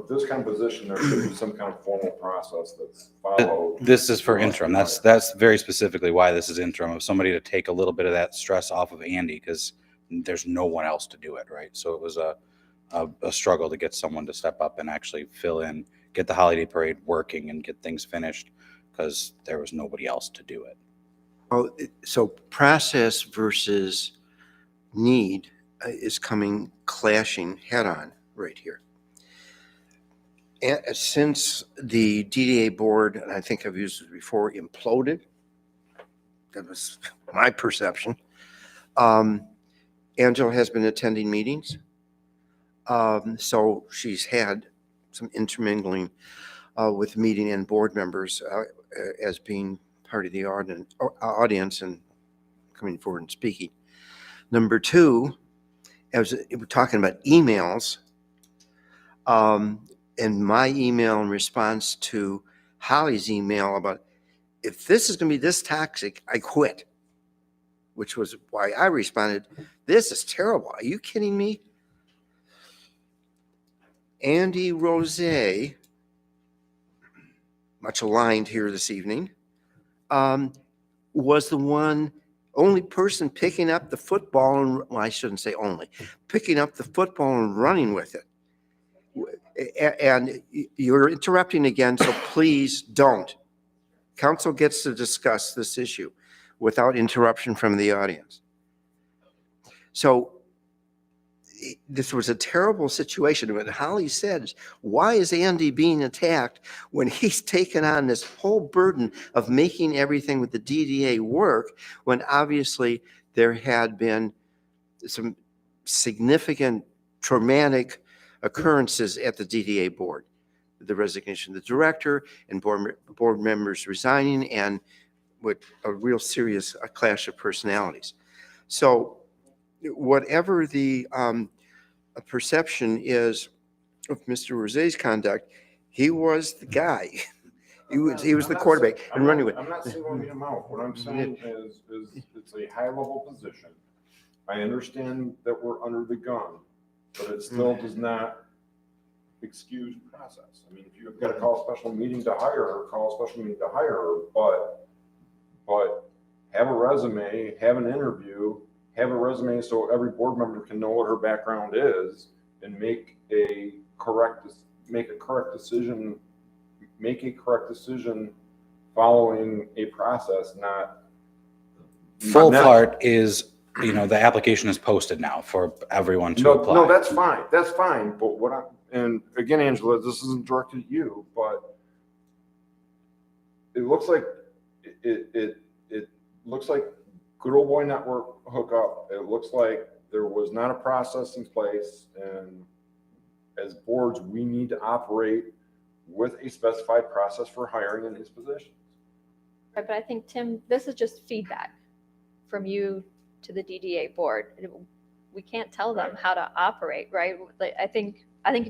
this kind of position, there should be some kind of formal process that's followed. This is for interim. That's very specifically why this is interim, of somebody to take a little bit of that stress off of Andy, because there's no one else to do it, right? So it was a struggle to get someone to step up and actually fill in, get the holiday parade working and get things finished, because there was nobody else to do it. Oh, so process versus need is clashing head on right here. And since the DDA board, and I think I've used it before, imploded, that was my perception. Angela has been attending meetings. So she's had some intermingling with meeting and board members as being part of the audience and coming forward and speaking. Number two, as we're talking about emails, and my email in response to Holly's email about, if this is going to be this toxic, I quit, which was why I responded, this is terrible. Are you kidding me? Andy Rose, much aligned here this evening, was the only person picking up the football, and well, I shouldn't say only, picking up the football and running with it. And you're interrupting again, so please don't. Council gets to discuss this issue without interruption from the audience. So this was a terrible situation. When Holly said, why is Andy being attacked when he's taken on this whole burden of making everything with the DDA work, when obviously there had been some significant traumatic occurrences at the DDA board, the resignation of the director and board members resigning, and with a real serious clash of personalities. So whatever the perception is of Mr. Rosé's conduct, he was the guy. He was the quarterback and running with. I'm not singling him out. What I'm saying is it's a high level position. I understand that we're under the gun, but it still does not excuse process. I mean, if you've got to call a special meeting to hire her, call a special meeting to hire her, but have a resume, have an interview, have a resume so every board member can know what her background is, and make a correct decision following a process, not. Full part is, the application is posted now for everyone to apply. No, that's fine. That's fine. But and again, Angela, this isn't directed at you, but it looks like it looks like good old boy network hookup. It looks like there was not a process in place, and as boards, we need to operate with a specified process for hiring in his positions. Right, but I think, Tim, this is just feedback from you to the DDA board. We can't tell them how to operate, right? Like, I think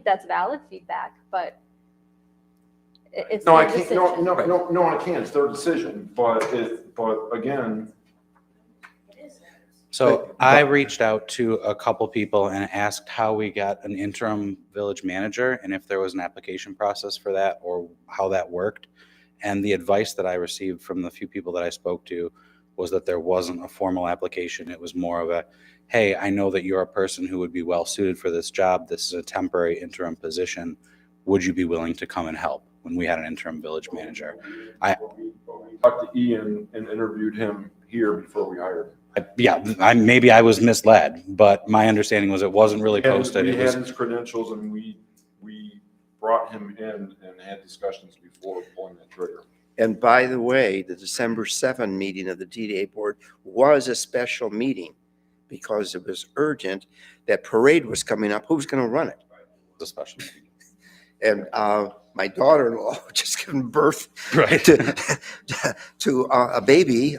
that's valid feedback, but it's No, I their can't, decision. no, I can't. It's their decision, but again, So I reached out to a couple people and asked how we got an interim village manager and if there was an application process for that or how that worked. And the advice that I received from the few people that I spoke to was that there wasn't a formal application. It was more of a, hey, I know that you're a person who would be well suited for this job. This is a temporary interim position. Would you be willing to come and help? When we had an interim village manager. we talked to Ian and interviewed him here before we hired him. Maybe I was misled, but my understanding was it wasn't really posted. We It had was, his credentials, and we brought him in and had discussions before pulling that trigger. And by the way, the December 7 meeting of the DDA board was a special meeting because it was urgent. That parade was coming up. Who's going to run it? a special meeting. And my daughter-in-law just given birth Right. to a baby,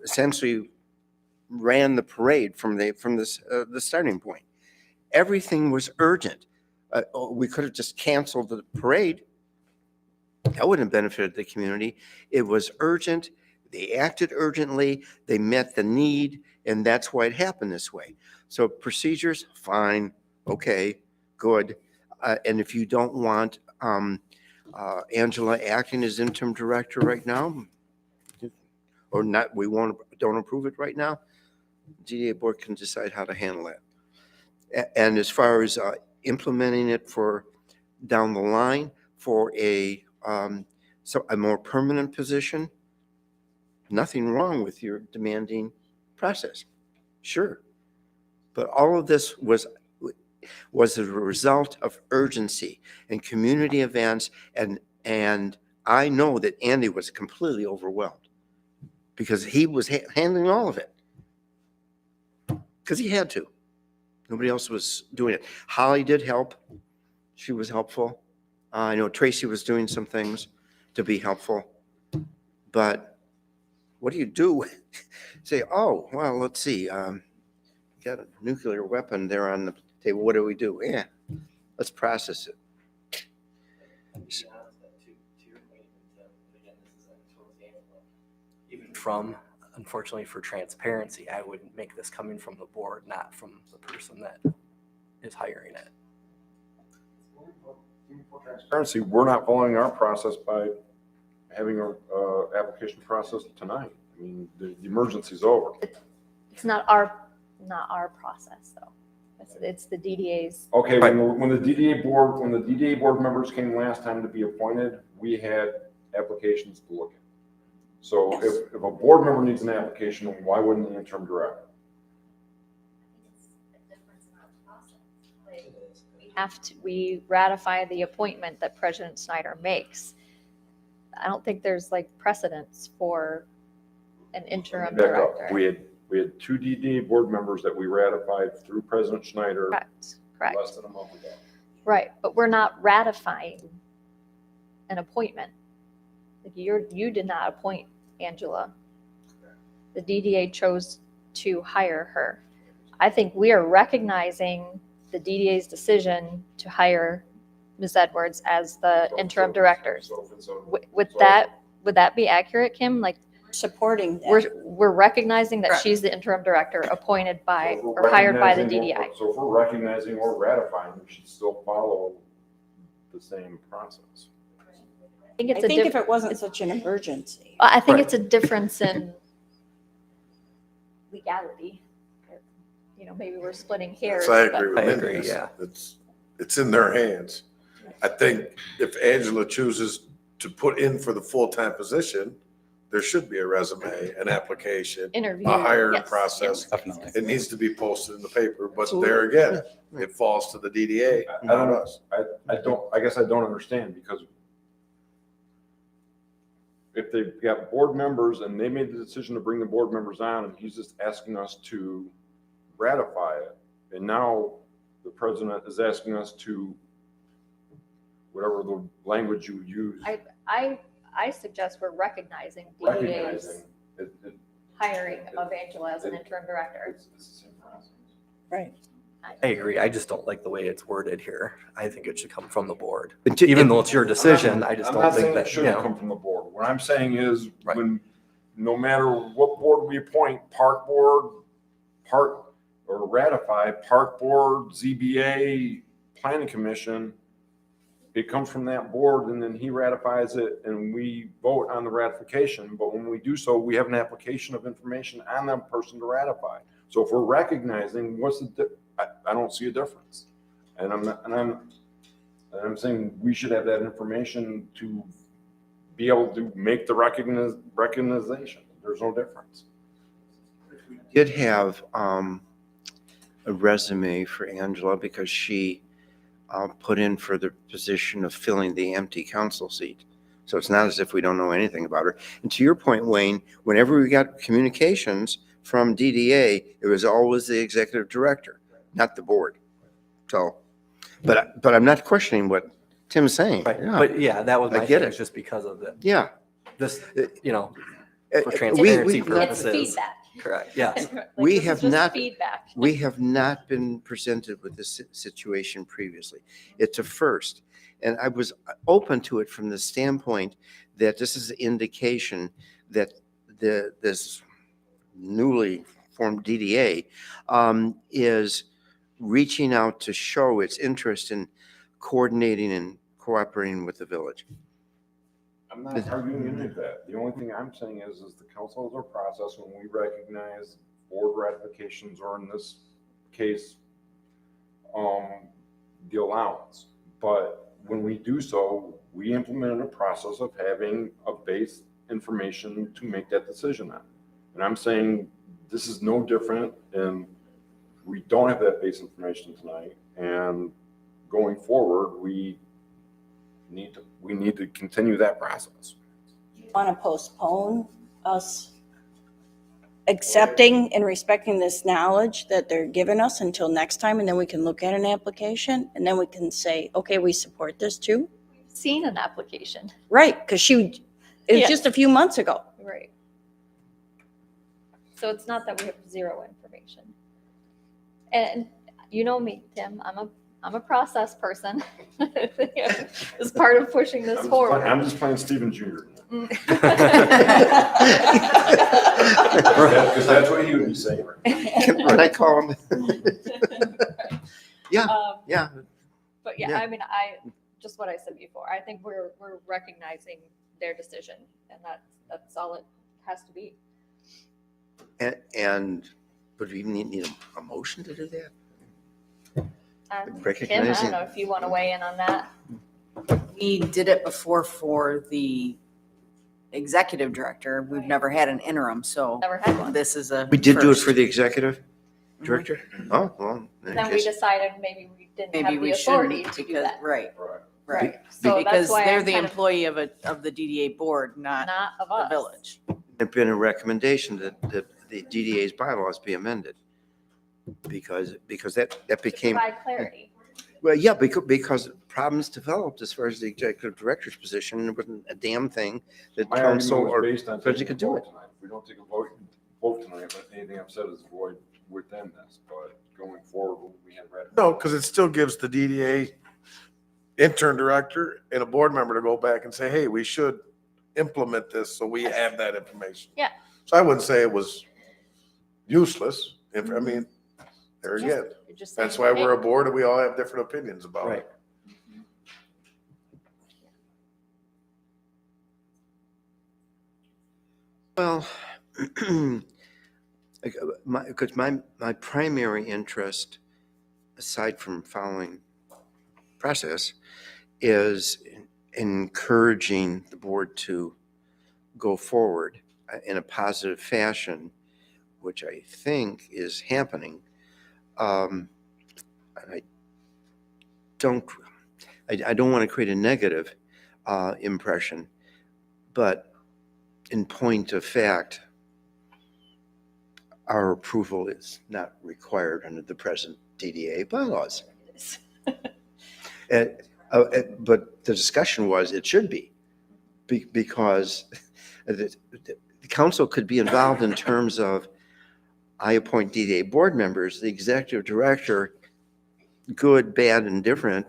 essentially ran the parade from the starting point. Everything was urgent. We could have just canceled the parade. That wouldn't have benefited the community. It was urgent. They acted urgently. They met the need, and that's why it happened this way. So procedures, fine, okay, good. And if you don't want Angela acting as interim director right now, or not, don't approve it right now, DDA board can decide how to handle that. And as far as implementing it for down the line for a more permanent position, nothing wrong with your demanding process. Sure. But all of this was a result of urgency and community events. And I know that Andy was completely overwhelmed because he was handling all of it. Because he had to. Nobody else was doing it. Holly did help. She was helpful. I know Tracy was doing some things to be helpful. But what do you do? Say, oh, well, let's see. Got a nuclear weapon there on the table. What do we do? Yeah, let's process it. Even from, unfortunately for transparency, I would make this coming from the board, not from the person that is hiring it. For transparency, we're not following our process by having our application process tonight. I mean, the emergency's over. It's not our process though. It's the DDA's. Okay, when the DDA board members came last time to be appointed, we had applications to look at. So if a board member needs an application, why wouldn't the interim director? We ratify the appointment that President Snyder makes. I don't think there's like precedence for an interim Back up. director. We had two DDA board members that we ratified through President Schneider Correct. less than a month ago. Right, but we're not ratifying an appointment. Like you did not appoint Angela. The DDA chose to hire her. I think we are recognizing the DDA's decision to hire Ms. Edwards as the interim director. Would that be accurate, Kim? Like, supporting that. we're recognizing that she's the interim director appointed by or hired by the DDI. So if we're recognizing or ratifying, we should still follow the same process. I think it's I think if it wasn't such an emergency. I think it's a difference in legality. You know, maybe we're splitting hairs. So I but- agree with Linda. yeah. It's in their hands. I think if Angela chooses to put in for the full-time position, there should be a resume, an application, Interview. a hiring yes, process. Definitely. It needs to be posted in the paper, but there again, it falls to the DDA, I not don't, us. I guess I don't understand because if they've got board members and they made the decision to bring the board members on, and he's just asking us to ratify it, and now the president is asking us to, whatever the language you use, I suggest we're recognizing DDA's recognizing it. hiring of Angela as an interim director. It's the same process. Right. I agree. I just don't like the way it's worded here. I think it should come from the board. And Even though it's your decision, I just I'm don't not think saying it that, you shouldn't know. come from the board. What I'm saying is, Right. when, no matter what board we appoint, park board, or ratify, park board, ZBA, planning commission, it comes from that board, and then he ratifies it, and we vote on the ratification. But when we do so, we have an application of information on that person to ratify. So if we're recognizing, I don't see a difference. And I'm saying we should have that information to be able to make the recognition. There's no difference. Did have a resume for Angela because she put in for the position of filling the empty council seat. So it's not as if we don't know anything about her. And to your point, Wayne, whenever we got communications from DDA, it was always the executive director, not the board. So, but I'm not questioning what Tim's saying. Right. Yeah. But yeah, that was I my get thing, it. is just because of Yeah. this, you know, Uh, for we- transparency we- purposes. It's feedback. Correct, yes. Like, We this is have just not- Feedback. We have not been presented with this situation previously. It's a first. And I was open to it from the standpoint that this is an indication that this newly formed DDA is reaching out to show its interest in coordinating and cooperating with the village. I'm not arguing any of that. The only thing I'm saying is the council is our process when we recognize board ratifications, or in this case, the allowance. But when we do so, we implemented a process of having a base information to make that decision on. And I'm saying this is no different, and we don't have that base information tonight. And going forward, we need to continue that process. Want to postpone us accepting and respecting this knowledge that they're giving us until next time, and then we can look at an application, and then we can say, okay, we support this too? Seen an application. Right, because it was Yeah. just a few months ago. Right. So it's not that we have zero information. And you know me, Tim, I'm a process person. As part of pushing this forward. I'm just playing Steven Jr. Mm. Because that's what he would be saying. Can I call him? Yeah, yeah. But yeah, Yeah. I mean, just what I said before, I think we're recognizing their decision, and that's all it has to be. But we need a motion to do that? Kim, I Recognizing- don't know if you want to weigh in on that. We did it before for the executive director. We've never had an interim, so Never had one. this is a We did do it first. for the executive director? Oh, well. in Then we case- decided maybe we didn't Maybe have the we authority shouldn't to do because, that. right, Right. right. So that's Because why they're I'm the kind of- employee of the DDA board, not Not of the us. village. There'd been a recommendation that the DDA's bylaws be amended. Because that became, Provide clarity. well, yeah, because problems developed as far as the executive director's position, and it wasn't a damn thing that My argument council was or based on president taking could a do vote it. tonight. If we don't take a vote tonight, but anything I've said is void within this. But going forward, we have ratified. No, because it still gives the DDA intern director and a board member to go back and say, hey, we should implement this so we have that information. Yeah. So I wouldn't say it was useless. I mean, there Just- again, You're just that's saying, why we're a hey, board and we all have different opinions about Right. it. Well, because my primary interest, aside from following process, is encouraging the board to go forward in a positive fashion, which I think is happening. And I don't want to create a negative impression, but in point of fact, our approval is not required under the present DDA bylaws. But the discussion was it should be, because the council could be involved in terms of, I appoint DDA board members, the executive director, good, bad, and different,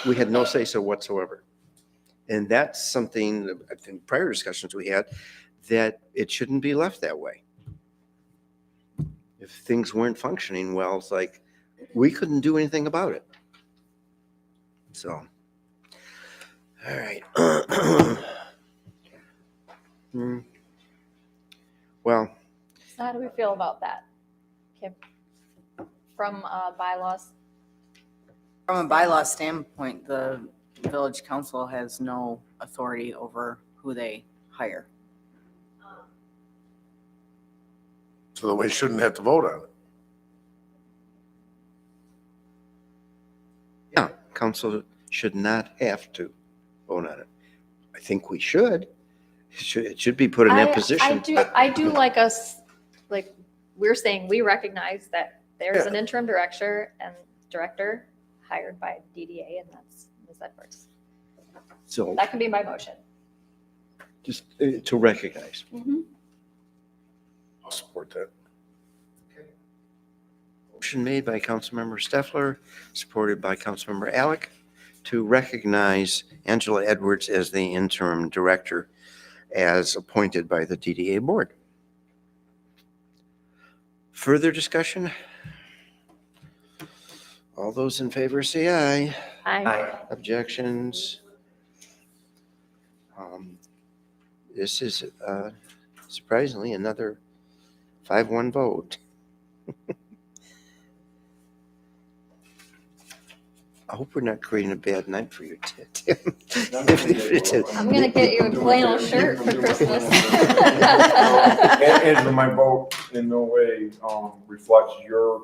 we had no say-so whatsoever. And that's something, I think prior discussions we had, that it shouldn't be left that way. If things weren't functioning well, it's like, we couldn't do anything about it. So, all right. Well, So how do we feel about that, Kim? From bylaws? From a bylaw standpoint, the village council has no authority over who they hire. So we shouldn't have to vote on it. yeah, council should not have to vote on it. I think we should. It should be put in that position. I do like us, like, we're saying, we recognize that there's an interim director hired by DDA, and that's Ms. Edwards. So That can be my motion. just to recognize. I'll support that. Motion made by Councilmember Steffler, supported by Councilmember Alec, to recognize Angela Edwards as the interim director as appointed by the DDA board. Further discussion? All those in favor say aye. Aye. Objections? This is surprisingly another 5-1 vote. I hope we're not creating a bad night for you, Tim. I'm gonna get you a flannel shirt for Christmas. Angela, my vote in no way reflects your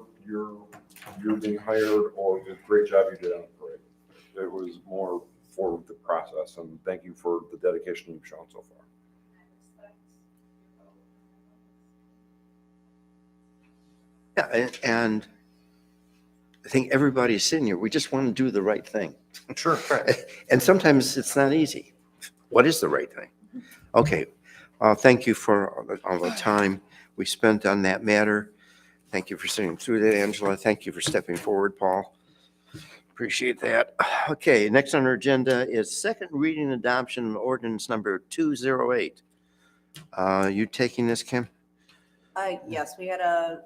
being hired or the great job you did on the parade. It was more for the process, and thank you for the dedication you've shown so far. Yeah, and I think everybody's sitting here, we just want to do the right thing. Sure. And sometimes it's not easy. What is the right thing? Okay, thank you for all the time we spent on that matter. Thank you for sitting through that, Angela. Thank you for stepping forward, Paul. Appreciate that. Okay, next on our agenda is second reading adoption of ordinance number 208. You taking this, Kim? Yes, we had a,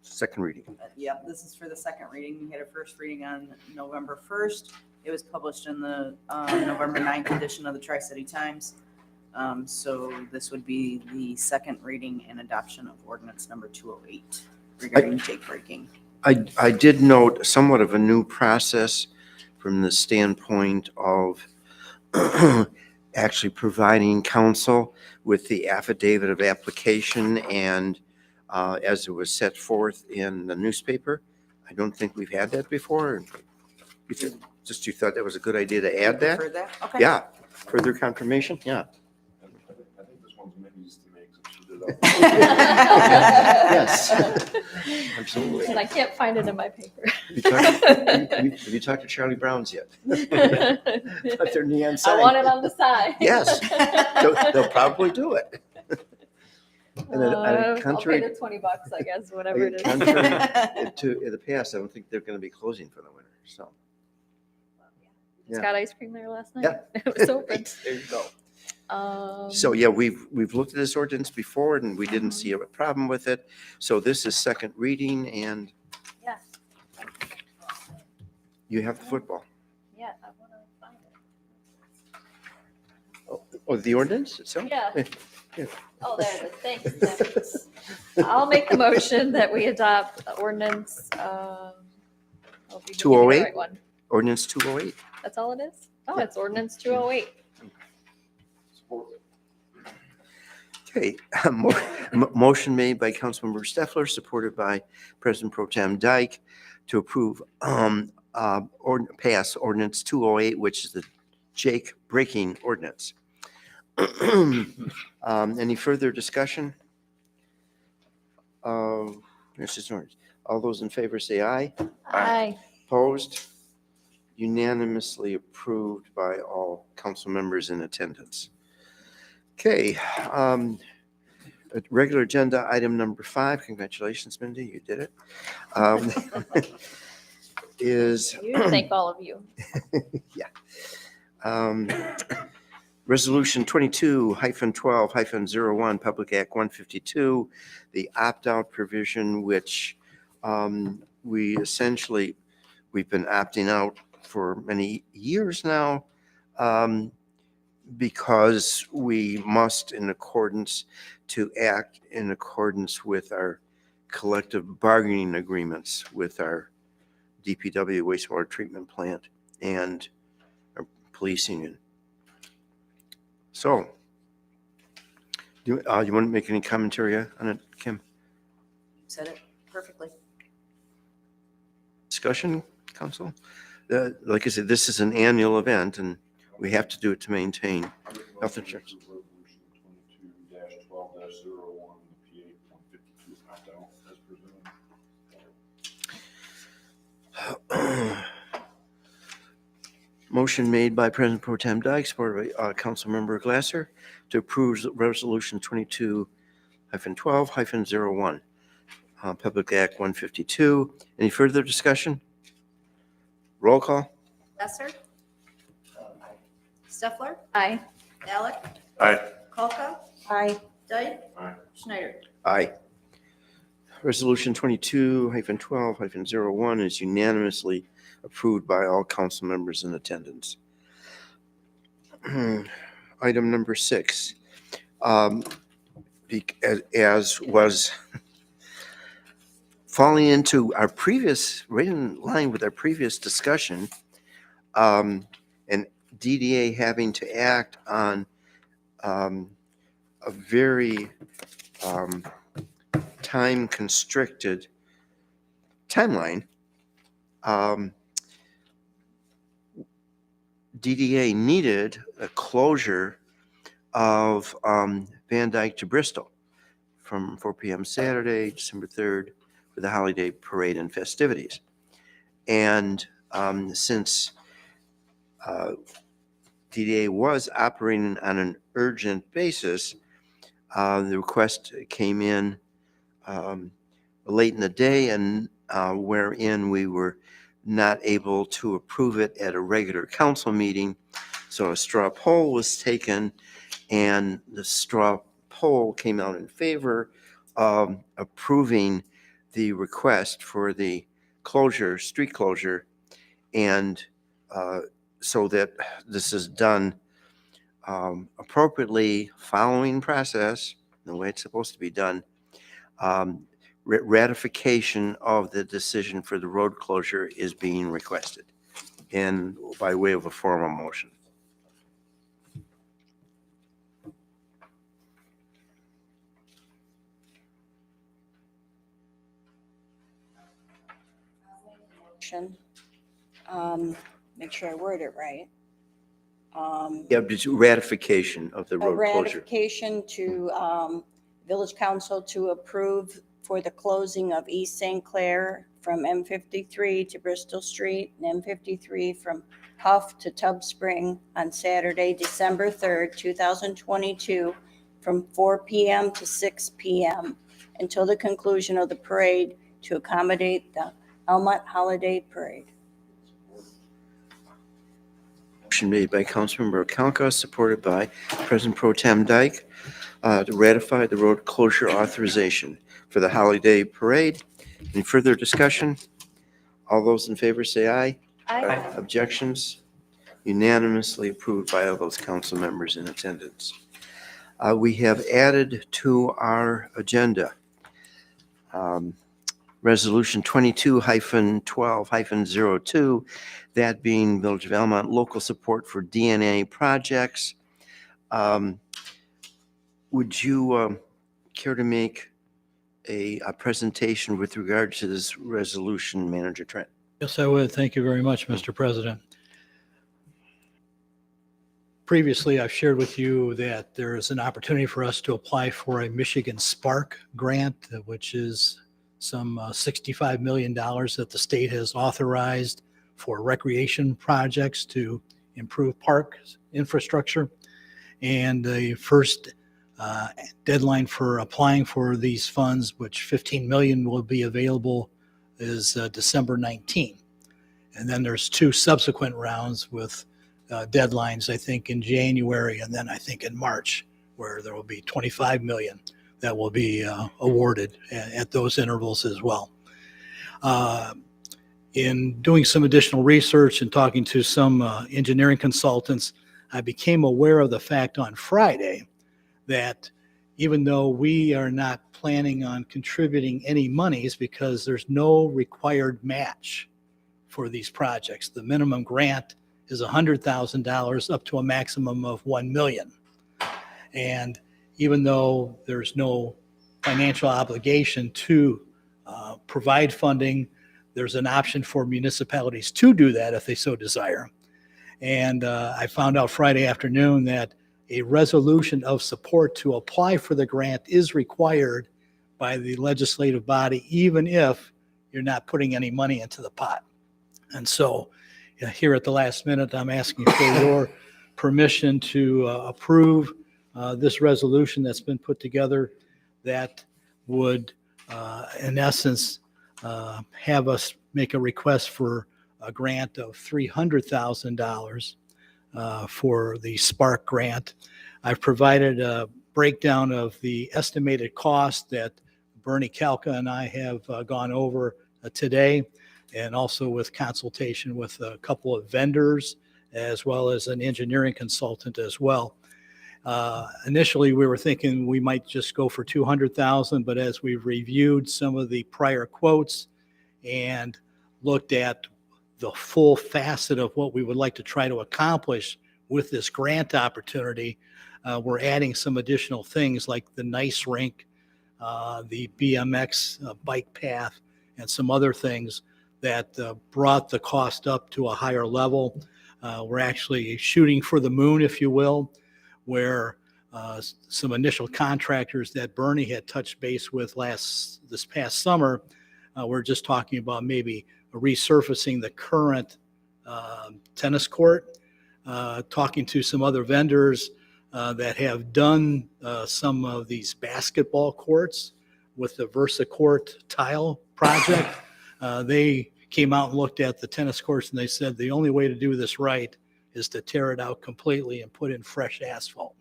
Second reading. yep, this is for the second reading. We had a first reading on November 1st. It was published in the November 9th edition of the Tri-City Times. So this would be the second reading and adoption of ordinance number 208 regarding jake breaking. I did note somewhat of a new process from the standpoint of actually providing counsel with the affidavit of application and as it was set forth in the newspaper. I don't think we've had that before. You thought that was a good idea to add that? Heard that? Okay. Yeah, further confirmation, yeah. I think this one's Mindy's to make, so she did that. Yes, absolutely. And I can't find it in my paper. Have you talked to Charlie Brown's yet? Put their neon I sign. want it on the side. Yes, they'll probably do it. And I'll pay contrary, the $20, I guess, whatever it is. contrary to in the past, I don't think they're going to be closing for the winter, so. It's got ice cream there last night. Yeah. It was open. There you go. Um, So, yeah, we've looked at this ordinance before and we didn't see a problem with it. So this is second reading and Yeah, you have the football. yeah, I want to find it. Oh, the ordinance itself? Yeah. Yeah. Oh, there it is. Thanks, Tim. I'll make the motion that we adopt ordinance, hope you give me the 208? right one. Ordinance 208. That's all it is? Oh, Yeah. it's ordinance 208. Okay, motion made by Councilmember Steffler, supported by President Pro Tem Dyke to approve, or pass ordinance 208, which is the jake breaking ordinance. Any further discussion? Mrs. Norris, all those in favor say aye. Aye. Opposed? Unanimously approved by all council members in attendance. Okay, regular agenda item number 5, congratulations, Mindy, you did it. Is You thank all of you. Resolution 22-12-01, Public Act 152, the opt-out provision, which we've been opting out for many years now, because we must, act in accordance with our collective bargaining agreements with our DPW wastewater treatment plant and our police union. So, you want to make any commentary on it, Kim? Said it perfectly. Discussion, council? Like I said, this is an annual event, and we have to do it to maintain health insurance. Resolution 22-12-01, the PA 152 opt-out as presented. Motion made by President Pro Tem Dyke, supported by Councilmember Glasser, to approve Resolution 22-12-01, Public Act 152. Any further discussion? Roll call. Lesser? Steffler? Aye. Alec? Aye. Kolka? Aye. Dyke? Aye. Schneider? Aye. Resolution 22-12-01 is unanimously approved by all council members in attendance. Item number 6, as was falling into our previous, right in line with our previous discussion, and DDA having to act on a very time-constricted timeline. DDA needed a closure of Van Dyke to Bristol from 4 p.m. Saturday, December 3rd, for the holiday parade and festivities. And since DDA was operating on an urgent basis, the request came in late in the day, and wherein we were not able to approve it at a regular council meeting. So a straw poll was taken, and the straw poll came out in favor of approving the request for the closure, street closure, and so that this is done appropriately, following process, the way it's supposed to be done. Ratification of the decision for the road closure is being requested, and by way of a formal motion. Motion. Make sure I word it right. Yeah, just ratification of the A road closure. ratification to Village Council to approve for the closing of East St. Clair from M53 to Bristol Street and M53 from Huff to Tub Spring on Saturday, December 3rd, 2022, from 4 p.m. to 6 p.m. until the conclusion of the parade to accommodate the Elmont Holiday Parade. Motion made by Councilmember Kalka, supported by President Pro Tem Dyke, to ratify the road closure authorization for the holiday parade. Any further discussion? All those in favor say aye. Aye. Objections? Unanimously approved by all those council members in attendance. We have added to our agenda Resolution 22-12-02, that being Village of Elmont local support for DNA projects. Would you care to make a presentation with regard to this resolution, Manager Trent? Yes, I would. Thank you very much, Mr. President. Previously, I've shared with you that there is an opportunity for us to apply for a Michigan Spark grant, which is some $65 million that the state has authorized for recreation projects to improve park infrastructure. And the first deadline for applying for these funds, which 15 million will be available, is December 19. And then there's 2 subsequent rounds with deadlines, I think, in January and then I think in March, where there will be 25 million that will be awarded at those intervals as well. In doing some additional research and talking to some engineering consultants, I became aware of the fact on Friday that even though we are not planning on contributing any monies because there's no required match for these projects, the minimum grant is $100,000 up to a maximum of $1 million. And even though there's no financial obligation to provide funding, there's an option for municipalities to do that if they so desire. And I found out Friday afternoon that a resolution of support to apply for the grant is required by the legislative body, even if you're not putting any money into the pot. And so here at the last minute, I'm asking for your permission to approve this resolution that's been put together that would, in essence, have us make a request for a grant of $300,000 for the Spark grant. I've provided a breakdown of the estimated cost that Bernie Kalka and I have gone over today, and also with consultation with a couple of vendors, as well as an engineering consultant as well. Initially, we were thinking we might just go for $200,000, but as we've reviewed some of the prior quotes and looked at the full facet of what we would like to try to accomplish with this grant opportunity, we're adding some additional things like the NICE rink, the BMX bike path, and some other things that brought the cost up to a higher level. We're actually shooting for the moon, if you will, where some initial contractors that Bernie had touched base with this past summer, we're just talking about maybe resurfacing the current tennis court, talking to some other vendors that have done some of these basketball courts with the VersaCourt tile project. They came out and looked at the tennis courts and they said the only way to do this right is to tear it out completely and put in fresh asphalt.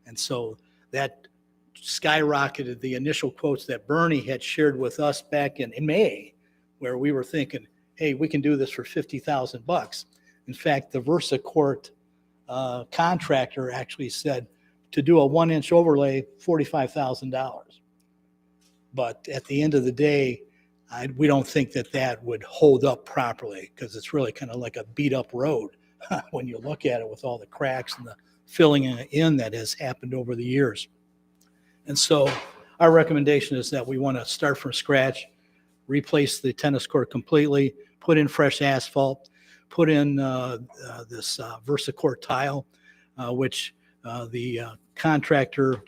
And so that skyrocketed the initial quotes that Bernie had shared with us back in May, where we were thinking, hey, we can do this for $50,000. In fact, the VersaCourt contractor actually said to do a 1-inch overlay, $45,000. But at the end of the day, we don't think that that would hold up properly because it's really kind of like a beat up road when you look at it with all the cracks and the filling in that has happened over the years. And so our recommendation is that we want to start from scratch, replace the tennis court completely, put in fresh asphalt, put in this VersaCourt tile, which the contractor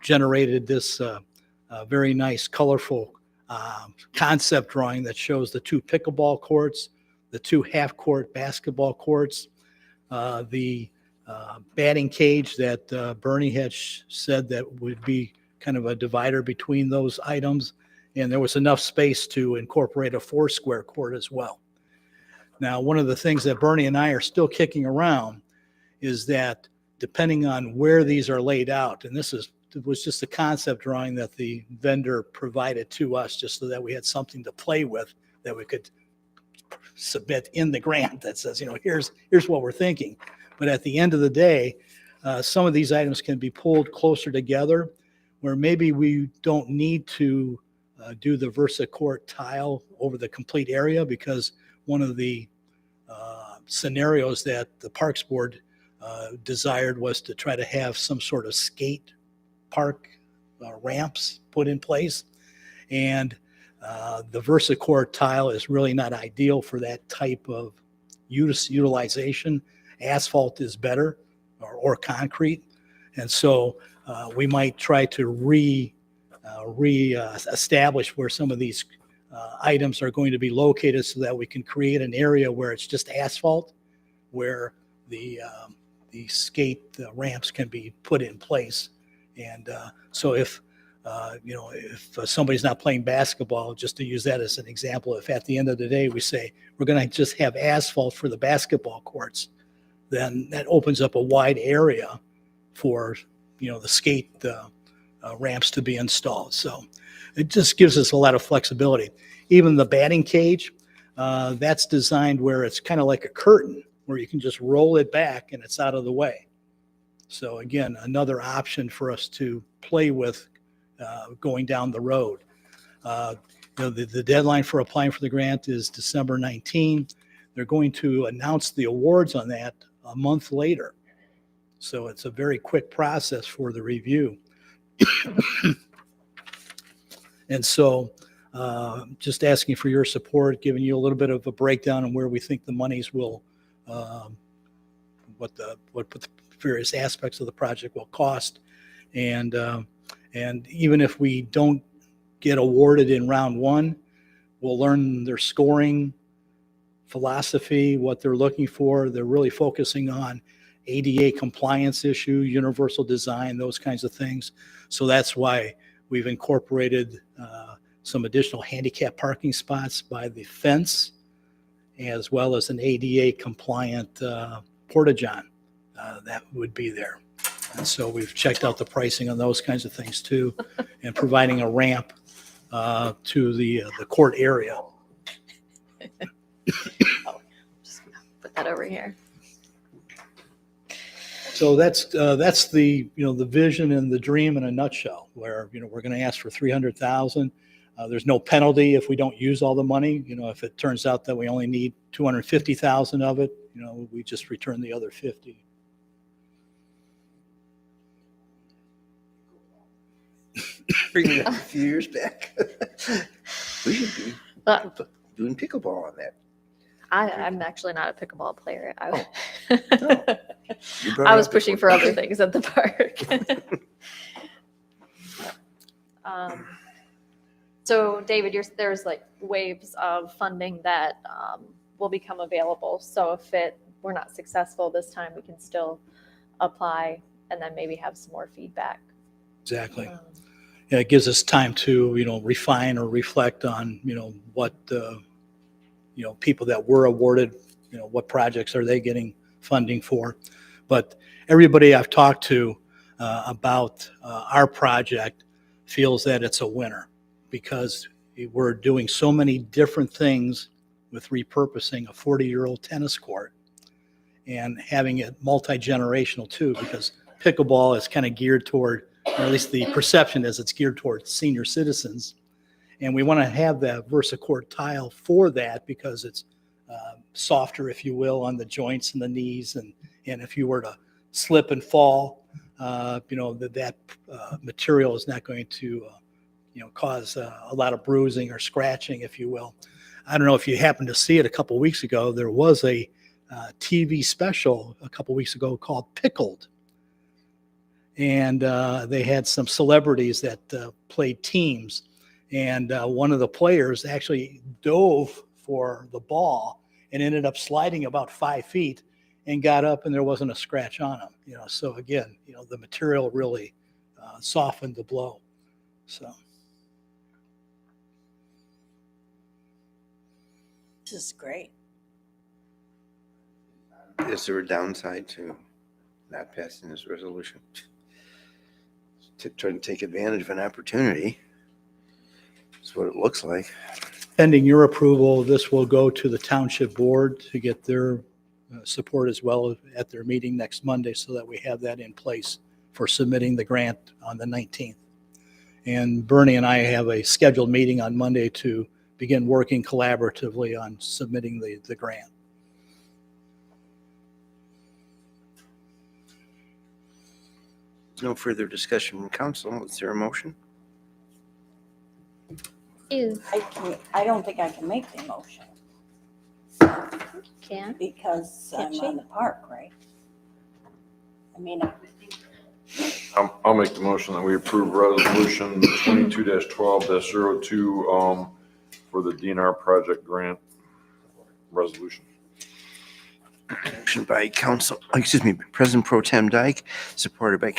generated this very nice, colorful concept drawing that shows the 2 pickleball courts, the 2 half-court basketball courts, the batting cage that Bernie had said that would be kind of a divider between those items, and there was enough space to incorporate a 4-square court as well. Now, one of the things that Bernie and I are still kicking around is that depending on where these are laid out, and this was just a concept drawing that the vendor provided to us just so that we had something to play with that we could submit in the grant that says, here's what we're thinking. But at the end of the day, some of these items can be pulled closer together where maybe we don't need to do the VersaCourt tile over the complete area, because one of the scenarios that the Parks Board desired was to try to have some sort of skate park ramps put in place. And the VersaCourt tile is really not ideal for that type of utilization. Asphalt is better, or concrete. And so we might try to establish where some of these items are going to be located so that we can create an area where it's just asphalt, where the skate ramps can be put in place. And so if somebody's not playing basketball, just to use that as an example, if at the end of the day we say we're going to just have asphalt for the basketball courts, then that opens up a wide area for the skate ramps to be installed. So it just gives us a lot of flexibility. Even the batting cage, that's designed where it's kind of like a curtain, where you can just roll it back and it's out of the way. So again, another option for us to play with going down the road. The deadline for applying for the grant is December 19. They're going to announce the awards on that a month later. So it's a very quick process for the review. And so just asking for your support, giving you a little bit of a breakdown on where we think the monies will, what the various aspects of the project will cost. And even if we don't get awarded in round one, we'll learn their scoring philosophy, what they're looking for. They're really focusing on ADA compliance issue, universal design, those kinds of things. So that's why we've incorporated some additional handicap parking spots by the fence, as well as an ADA compliant porta-john that would be there. And so we've checked out the pricing on those kinds of things too, and providing a ramp to the court area. Just gonna put that over here. So that's the the vision and the dream in a nutshell. Where we're going to ask for $300,000. There's no penalty if we don't use all the money. If it turns out that we only need $250,000 of it, we just return the other 50. Bringing it a few years back. We should be doing pickleball on that. I'm actually not a pickleball player. You brought I it was up pushing before. for other things at the park. So David, there's like waves of funding that will become available. So if we're not successful this time, we can still apply and then maybe have some more feedback. Exactly. Yeah, it gives us time to refine or reflect on what people that were awarded, what projects are they getting funding for. But everybody I've talked to about our project feels that it's a winner, because we're doing so many different things with repurposing a 40-year-old tennis court and having it multi-generational too, because pickleball is kind of geared toward, or at least the perception is it's geared toward senior citizens. And we want to have that VersaCourt tile for that, because it's softer, if you will, on the joints and the knees. And if you were to slip and fall, that material is not going to cause a lot of bruising or scratching, if you will. I don't know if you happened to see it a couple weeks ago. There was a TV special a couple weeks ago called Pickled. And they had some celebrities that played teams. And one of the players actually dove for the ball and ended up sliding about 5 feet and got up, and there wasn't a scratch on him. So again, the material really softened the blow. So. This is great. Is there a downside to not passing this resolution? To try to take advantage of an opportunity. That's what it looks like. Pending your approval, this will go to the township board to get their support as well at their meeting next Monday, so that we have that in place for submitting the grant on the 19th. And Bernie and I have a scheduled meeting on Monday to begin working collaboratively on submitting the grant. No further discussion from council. Is there a motion? I don't think I can make the motion Can? because I'm Can't she? on the park, right? I mean, I'll make the motion that we approve resolution 22-12-02, for the DNR project grant resolution. Motion by President Pro Tem Dyke, supported by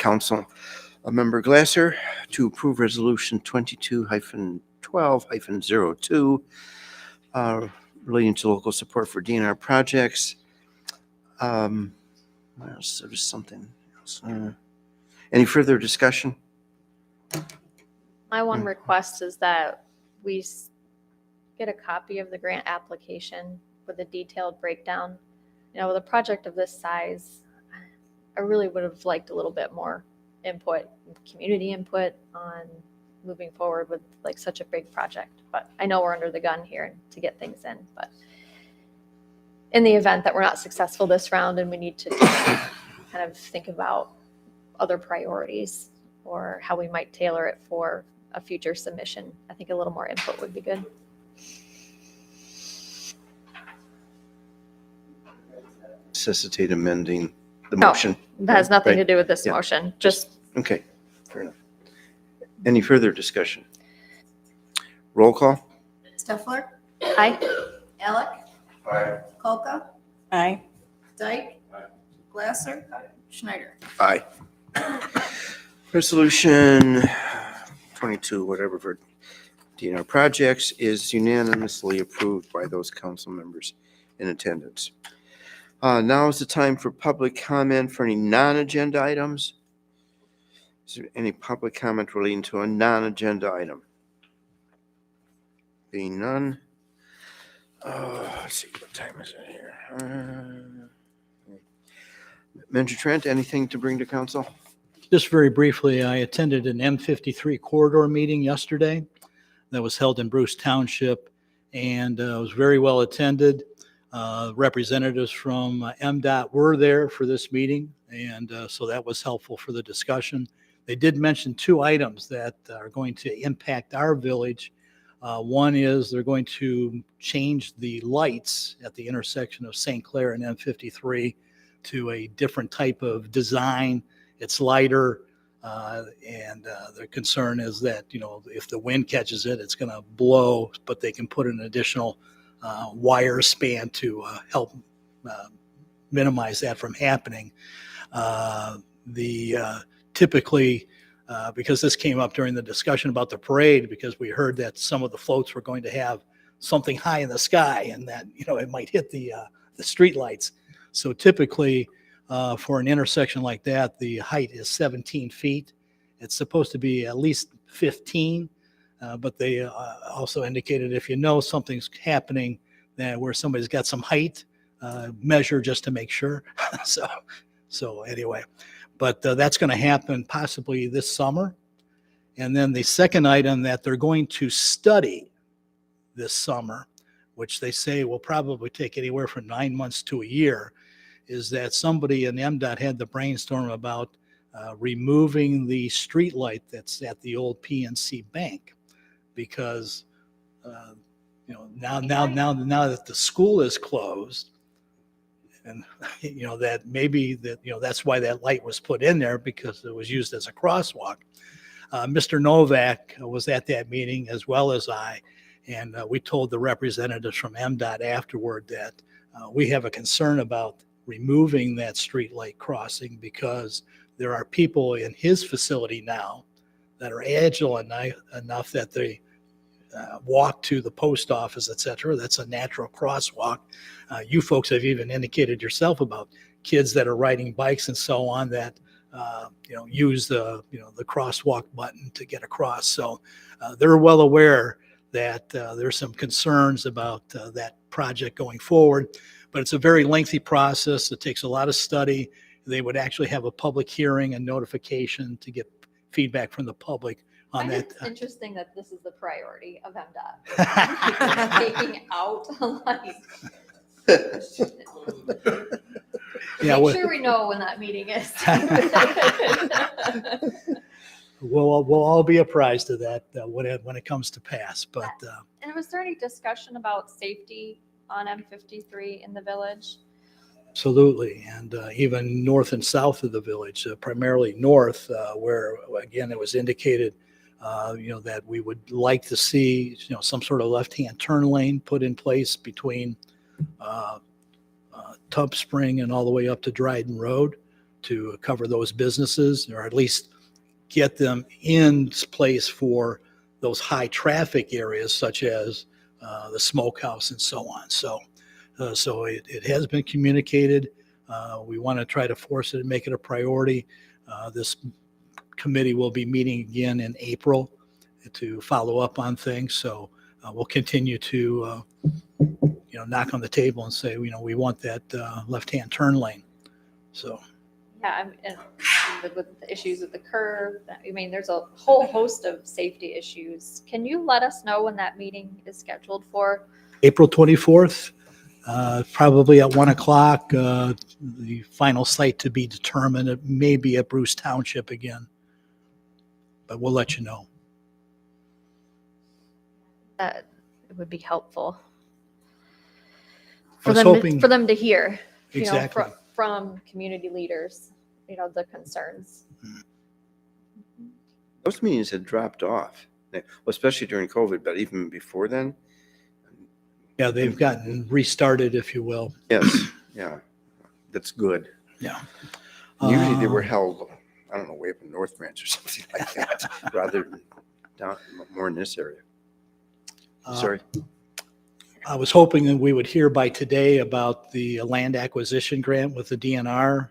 Member Glasser, to approve Resolution 22-12-02, relating to local support for DNR projects. What else? There was something else. Any further discussion? My one request is that we get a copy of the grant application with a detailed breakdown. You know, with a project of this size, I really would have liked a little bit more input, community input on moving forward with like such a big project. But I know we're under the gun here to get things in, but in the event that we're not successful this round and we need to kind of think about other priorities or how we might tailor it for a future submission, I think a little more input would be good. Necessitate amending the No, motion? That has nothing to Right. do with this Yeah. motion, just Okay, fair enough. Any further discussion? Roll call? Steffler? aye. Alec? Aye. Kolka? aye. Dyke? Aye. Glasser? Schneider? Aye. Resolution 22, whatever, for DNR projects is unanimously approved by those council members in attendance. Now is the time for public comment for any non-agenda items. Is there any public comment relating to a non-agenda item? Being none. Let's see, what time is it here? Manager Trent, anything to bring to council? Just very briefly, I attended an M53 corridor meeting yesterday that was held in Bruce Township, and was very well attended. Representatives from MDOT were there for this meeting, and so that was helpful for the discussion. They did mention two items that are going to impact our village. One is they're going to change the lights at the intersection of St. Clair and M53 to a different type of design. It's lighter, and the concern is that, you know, if the wind catches it, it's going to blow, but they can put an additional wire span to help minimize that from happening. Typically, because this came up during the discussion about the parade, because we heard that some of the floats were going to have something high in the sky and that, you know, it might hit the street lights. So typically, for an intersection like that, the height is 17 feet. It's supposed to be at least 15, but they also indicated if you know something's happening that where somebody's got some height, measure just to make sure. So anyway, but that's going to happen possibly this summer. And then the second item that they're going to study this summer, which they say will probably take anywhere from 9 months to a year, is that somebody in MDOT had the brainstorm about removing the street light that's at the old PNC Bank, because you know, now that the school is closed, and you know that maybe that, you know, that's why that light was put in there, because it was used as a crosswalk. Mr. Novak was at that meeting as well as I, and we told the representatives from MDOT afterward that we have a concern about removing that street light crossing, because there are people in his facility now that are agile enough that they walk to the post office, et cetera. That's a natural crosswalk. You folks have even indicated yourself about kids that are riding bikes and so on that you know, use the crosswalk button to get across. So they're well aware that there's some concerns about that project going forward, but it's a very lengthy process. It takes a lot of study. They would actually have a public hearing and notification to get feedback from the public on I that. think it's interesting that this is the priority of MDOT. Taking out a light. Yeah, Make sure we know when that meeting is. we'll all be apprised of that when it comes to pass. But And was there any discussion about safety on M53 in the village? Absolutely. And even north and south of the village, primarily north, where, again, it was indicated, that we would like to see, some sort of left-hand turn lane put in place between Tub Spring and all the way up to Dryden Road to cover those businesses, or at least get them in place for those high traffic areas such as the smokehouse and so on. So it has been communicated. We want to try to force it and make it a priority. This committee will be meeting again in April to follow up on things. So we'll continue to, knock on the table and say, we want that left-hand turn lane. So. Yeah, and with the issues with the curve, I mean, there's a whole host of safety issues. Can you let us know when that meeting is scheduled for? April 24th, probably at 1 o'clock, the final site to be determined. It may be at Bruce Township again, but we'll let you know. That it would be helpful I was for hoping- them to hear, Exactly. from community leaders, the concerns. Those meetings had dropped off, especially during COVID, but even before then. Yeah, they've gotten restarted, if you will. Yes, yeah, that's good. Yeah. Usually they were held, I don't know, way up in North Branch or something like that, rather than down more in this area. Sorry. I was hoping that we would hear by today about the land acquisition grant with the DNR.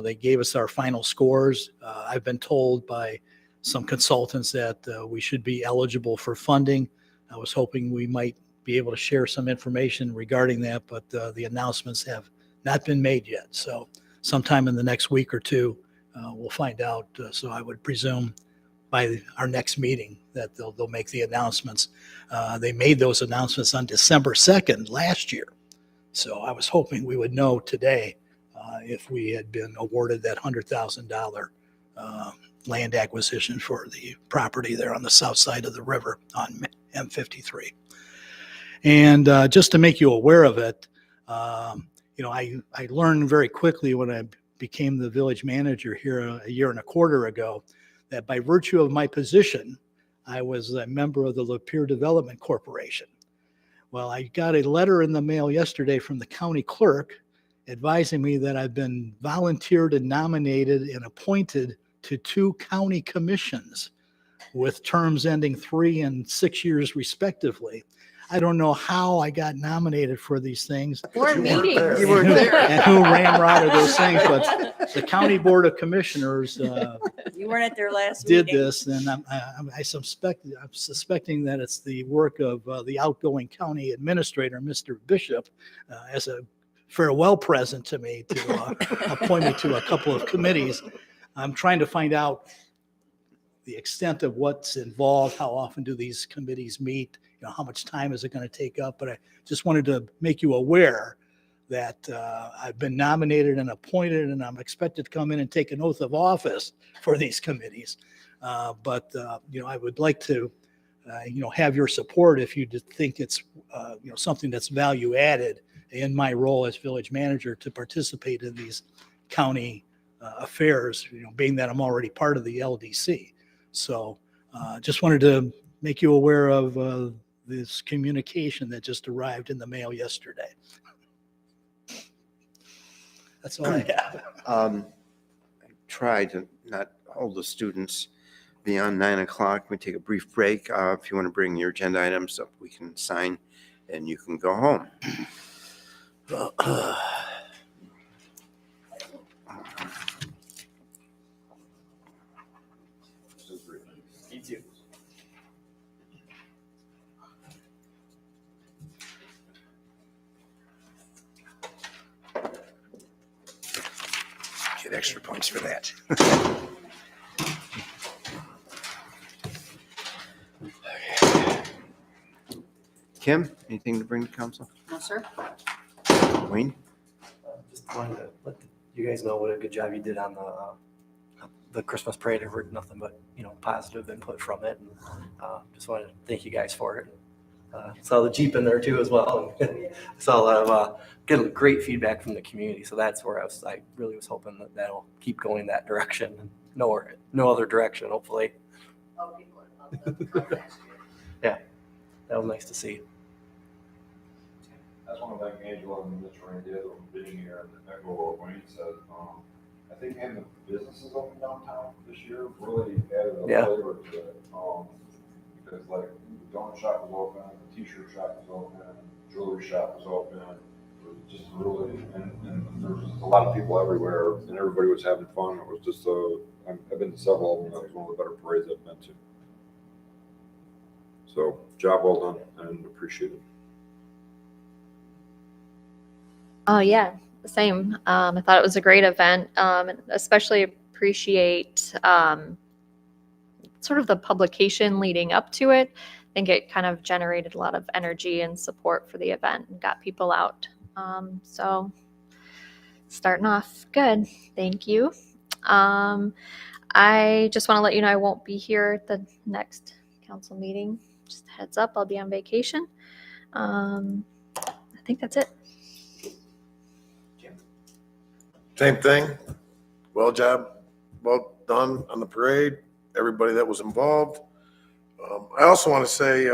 They gave us our final scores. I've been told by some consultants that we should be eligible for funding. I was hoping we might be able to share some information regarding that, but the announcements have not been made yet. So sometime in the next week or two, we'll find out. So I would presume by our next meeting that they'll make the announcements. They made those announcements on December 2nd last year. So I was hoping we would know today if we had been awarded that $100,000 land acquisition for the property there on the south side of the river on M53. And just to make you aware of it, I learned very quickly when I became the village manager here a year and a quarter ago that by virtue of my position, I was a member of the Lapeer Development Corporation. Well, I got a letter in the mail yesterday from the county clerk advising me that I've been volunteered and nominated and appointed to 2 county commissions with terms ending 3 and 6 years respectively. I don't know how I got nominated for these things. Or meetings. You weren't there. And who ramrodded those things, but the County Board of Commissioners You weren't at their last did meeting. this, and I'm suspecting that it's the work of the outgoing county administrator, Mr. Bishop, as a farewell present to me to appoint me to a couple of committees. I'm trying to find out the extent of what's involved, how often do these committees meet, how much time is it going to take up, but I just wanted to make you aware that I've been nominated and appointed, and I'm expected to come in and take an oath of office for these committees. But I would like to, have your support if you think it's, something that's value added in my role as village manager to participate in these county affairs, being that I'm already part of the LDC. So just wanted to make you aware of this communication that just arrived in the mail yesterday. That's all I have. I try to not hold the students beyond 9 o'clock. We take a brief break. If you want to bring your agenda items up, we can sign and you can go home. Me too. Get extra points for that. Kim, anything to bring to council? No, sir. Wayne? Just wanted to let you guys know what a good job you did on the Christmas parade. I've heard nothing but, positive input from it. And just wanted to thank you guys for it. Saw the Jeep in there too as well. And saw a lot of get great feedback from the community. So that's where I really was hoping that that'll keep going that direction. No other direction, hopefully. Yeah, that was nice to see. That's one thing Angela and Mitch Ryan did on being here, and echo what Wayne said. I think having the businesses open downtown this year really added a Yeah. flavor to it. Because like the donut shop was open, the t-shirt shop was open, jewelry shop was open. It was just really, and there was just a lot of people everywhere, and everybody was having fun. It was just I've been to several of them. That was one of the better parades I've been to. So job well done and appreciated. Oh, yeah, same. I thought it was a great event, and especially appreciate sort of the publication leading up to it. I think it kind of generated a lot of energy and support for the event and got people out. So starting off good. Thank you. I just want to let you know I won't be here at the next council meeting. Just a heads up, I'll be on vacation. I think that's it. Same thing. Well done on the parade, everybody that was involved. I also want to say,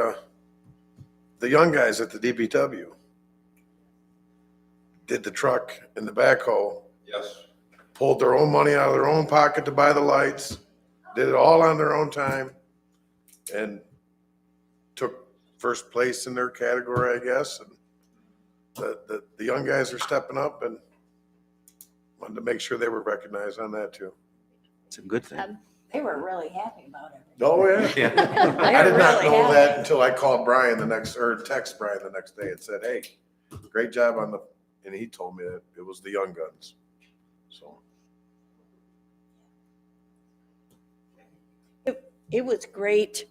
the young guys at the DPW did the truck and the backhoe, Yes. pulled their own money out of their own pocket to buy the lights, did it all on their own time, and took first place in their category, I guess. And the young guys are stepping up, and wanted to make sure they were recognized on that too. It's a good thing. They were really happy about it. Oh, yeah. Yeah. I did not know that until I called Brian text Brian the next day and said, hey, great job and he told me that it was the young guns. So. It was great.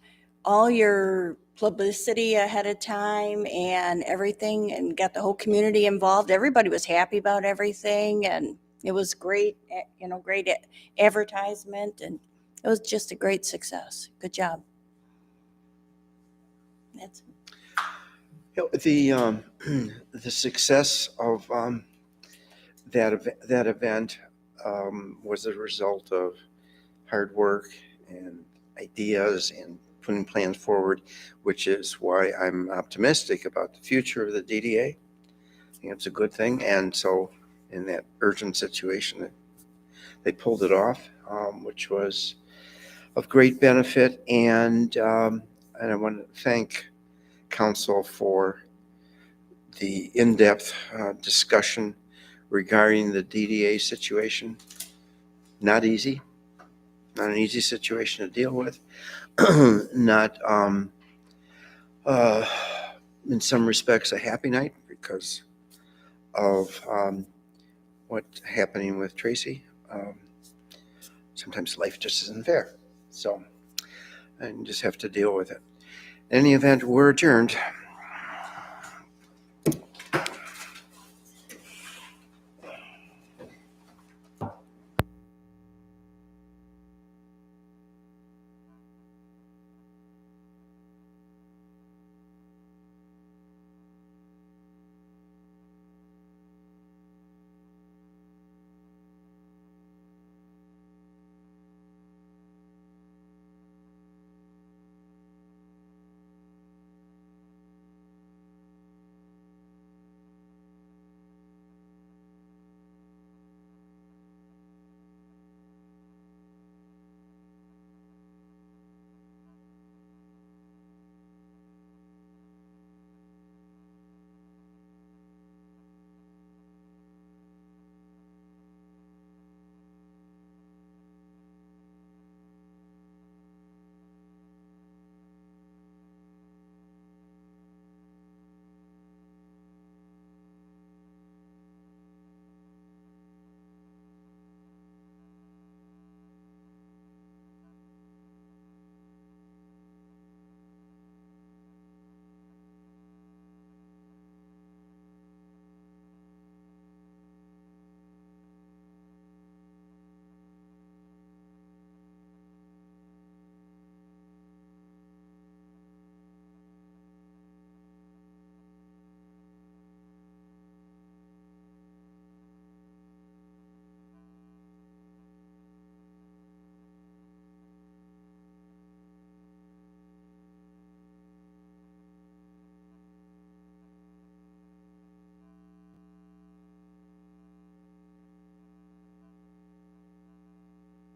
All your publicity ahead of time and everything, and got the whole community involved. Everybody was happy about everything, and it was great, great advertisement, and it was just a great success. Good job. That's The success of that event was a result of hard work and ideas and putting plans forward, which is why I'm optimistic about the future of the DDA. I think it's a good thing. And so in that urgent situation, they pulled it off, which was of great benefit. And I want to thank council for the in-depth discussion regarding the DDA situation. Not easy, not an easy situation to deal with. Not, in some respects, a happy night because of what's happening with Tracy. Sometimes life just isn't fair. So I just have to deal with it. In any event, we're adjourned.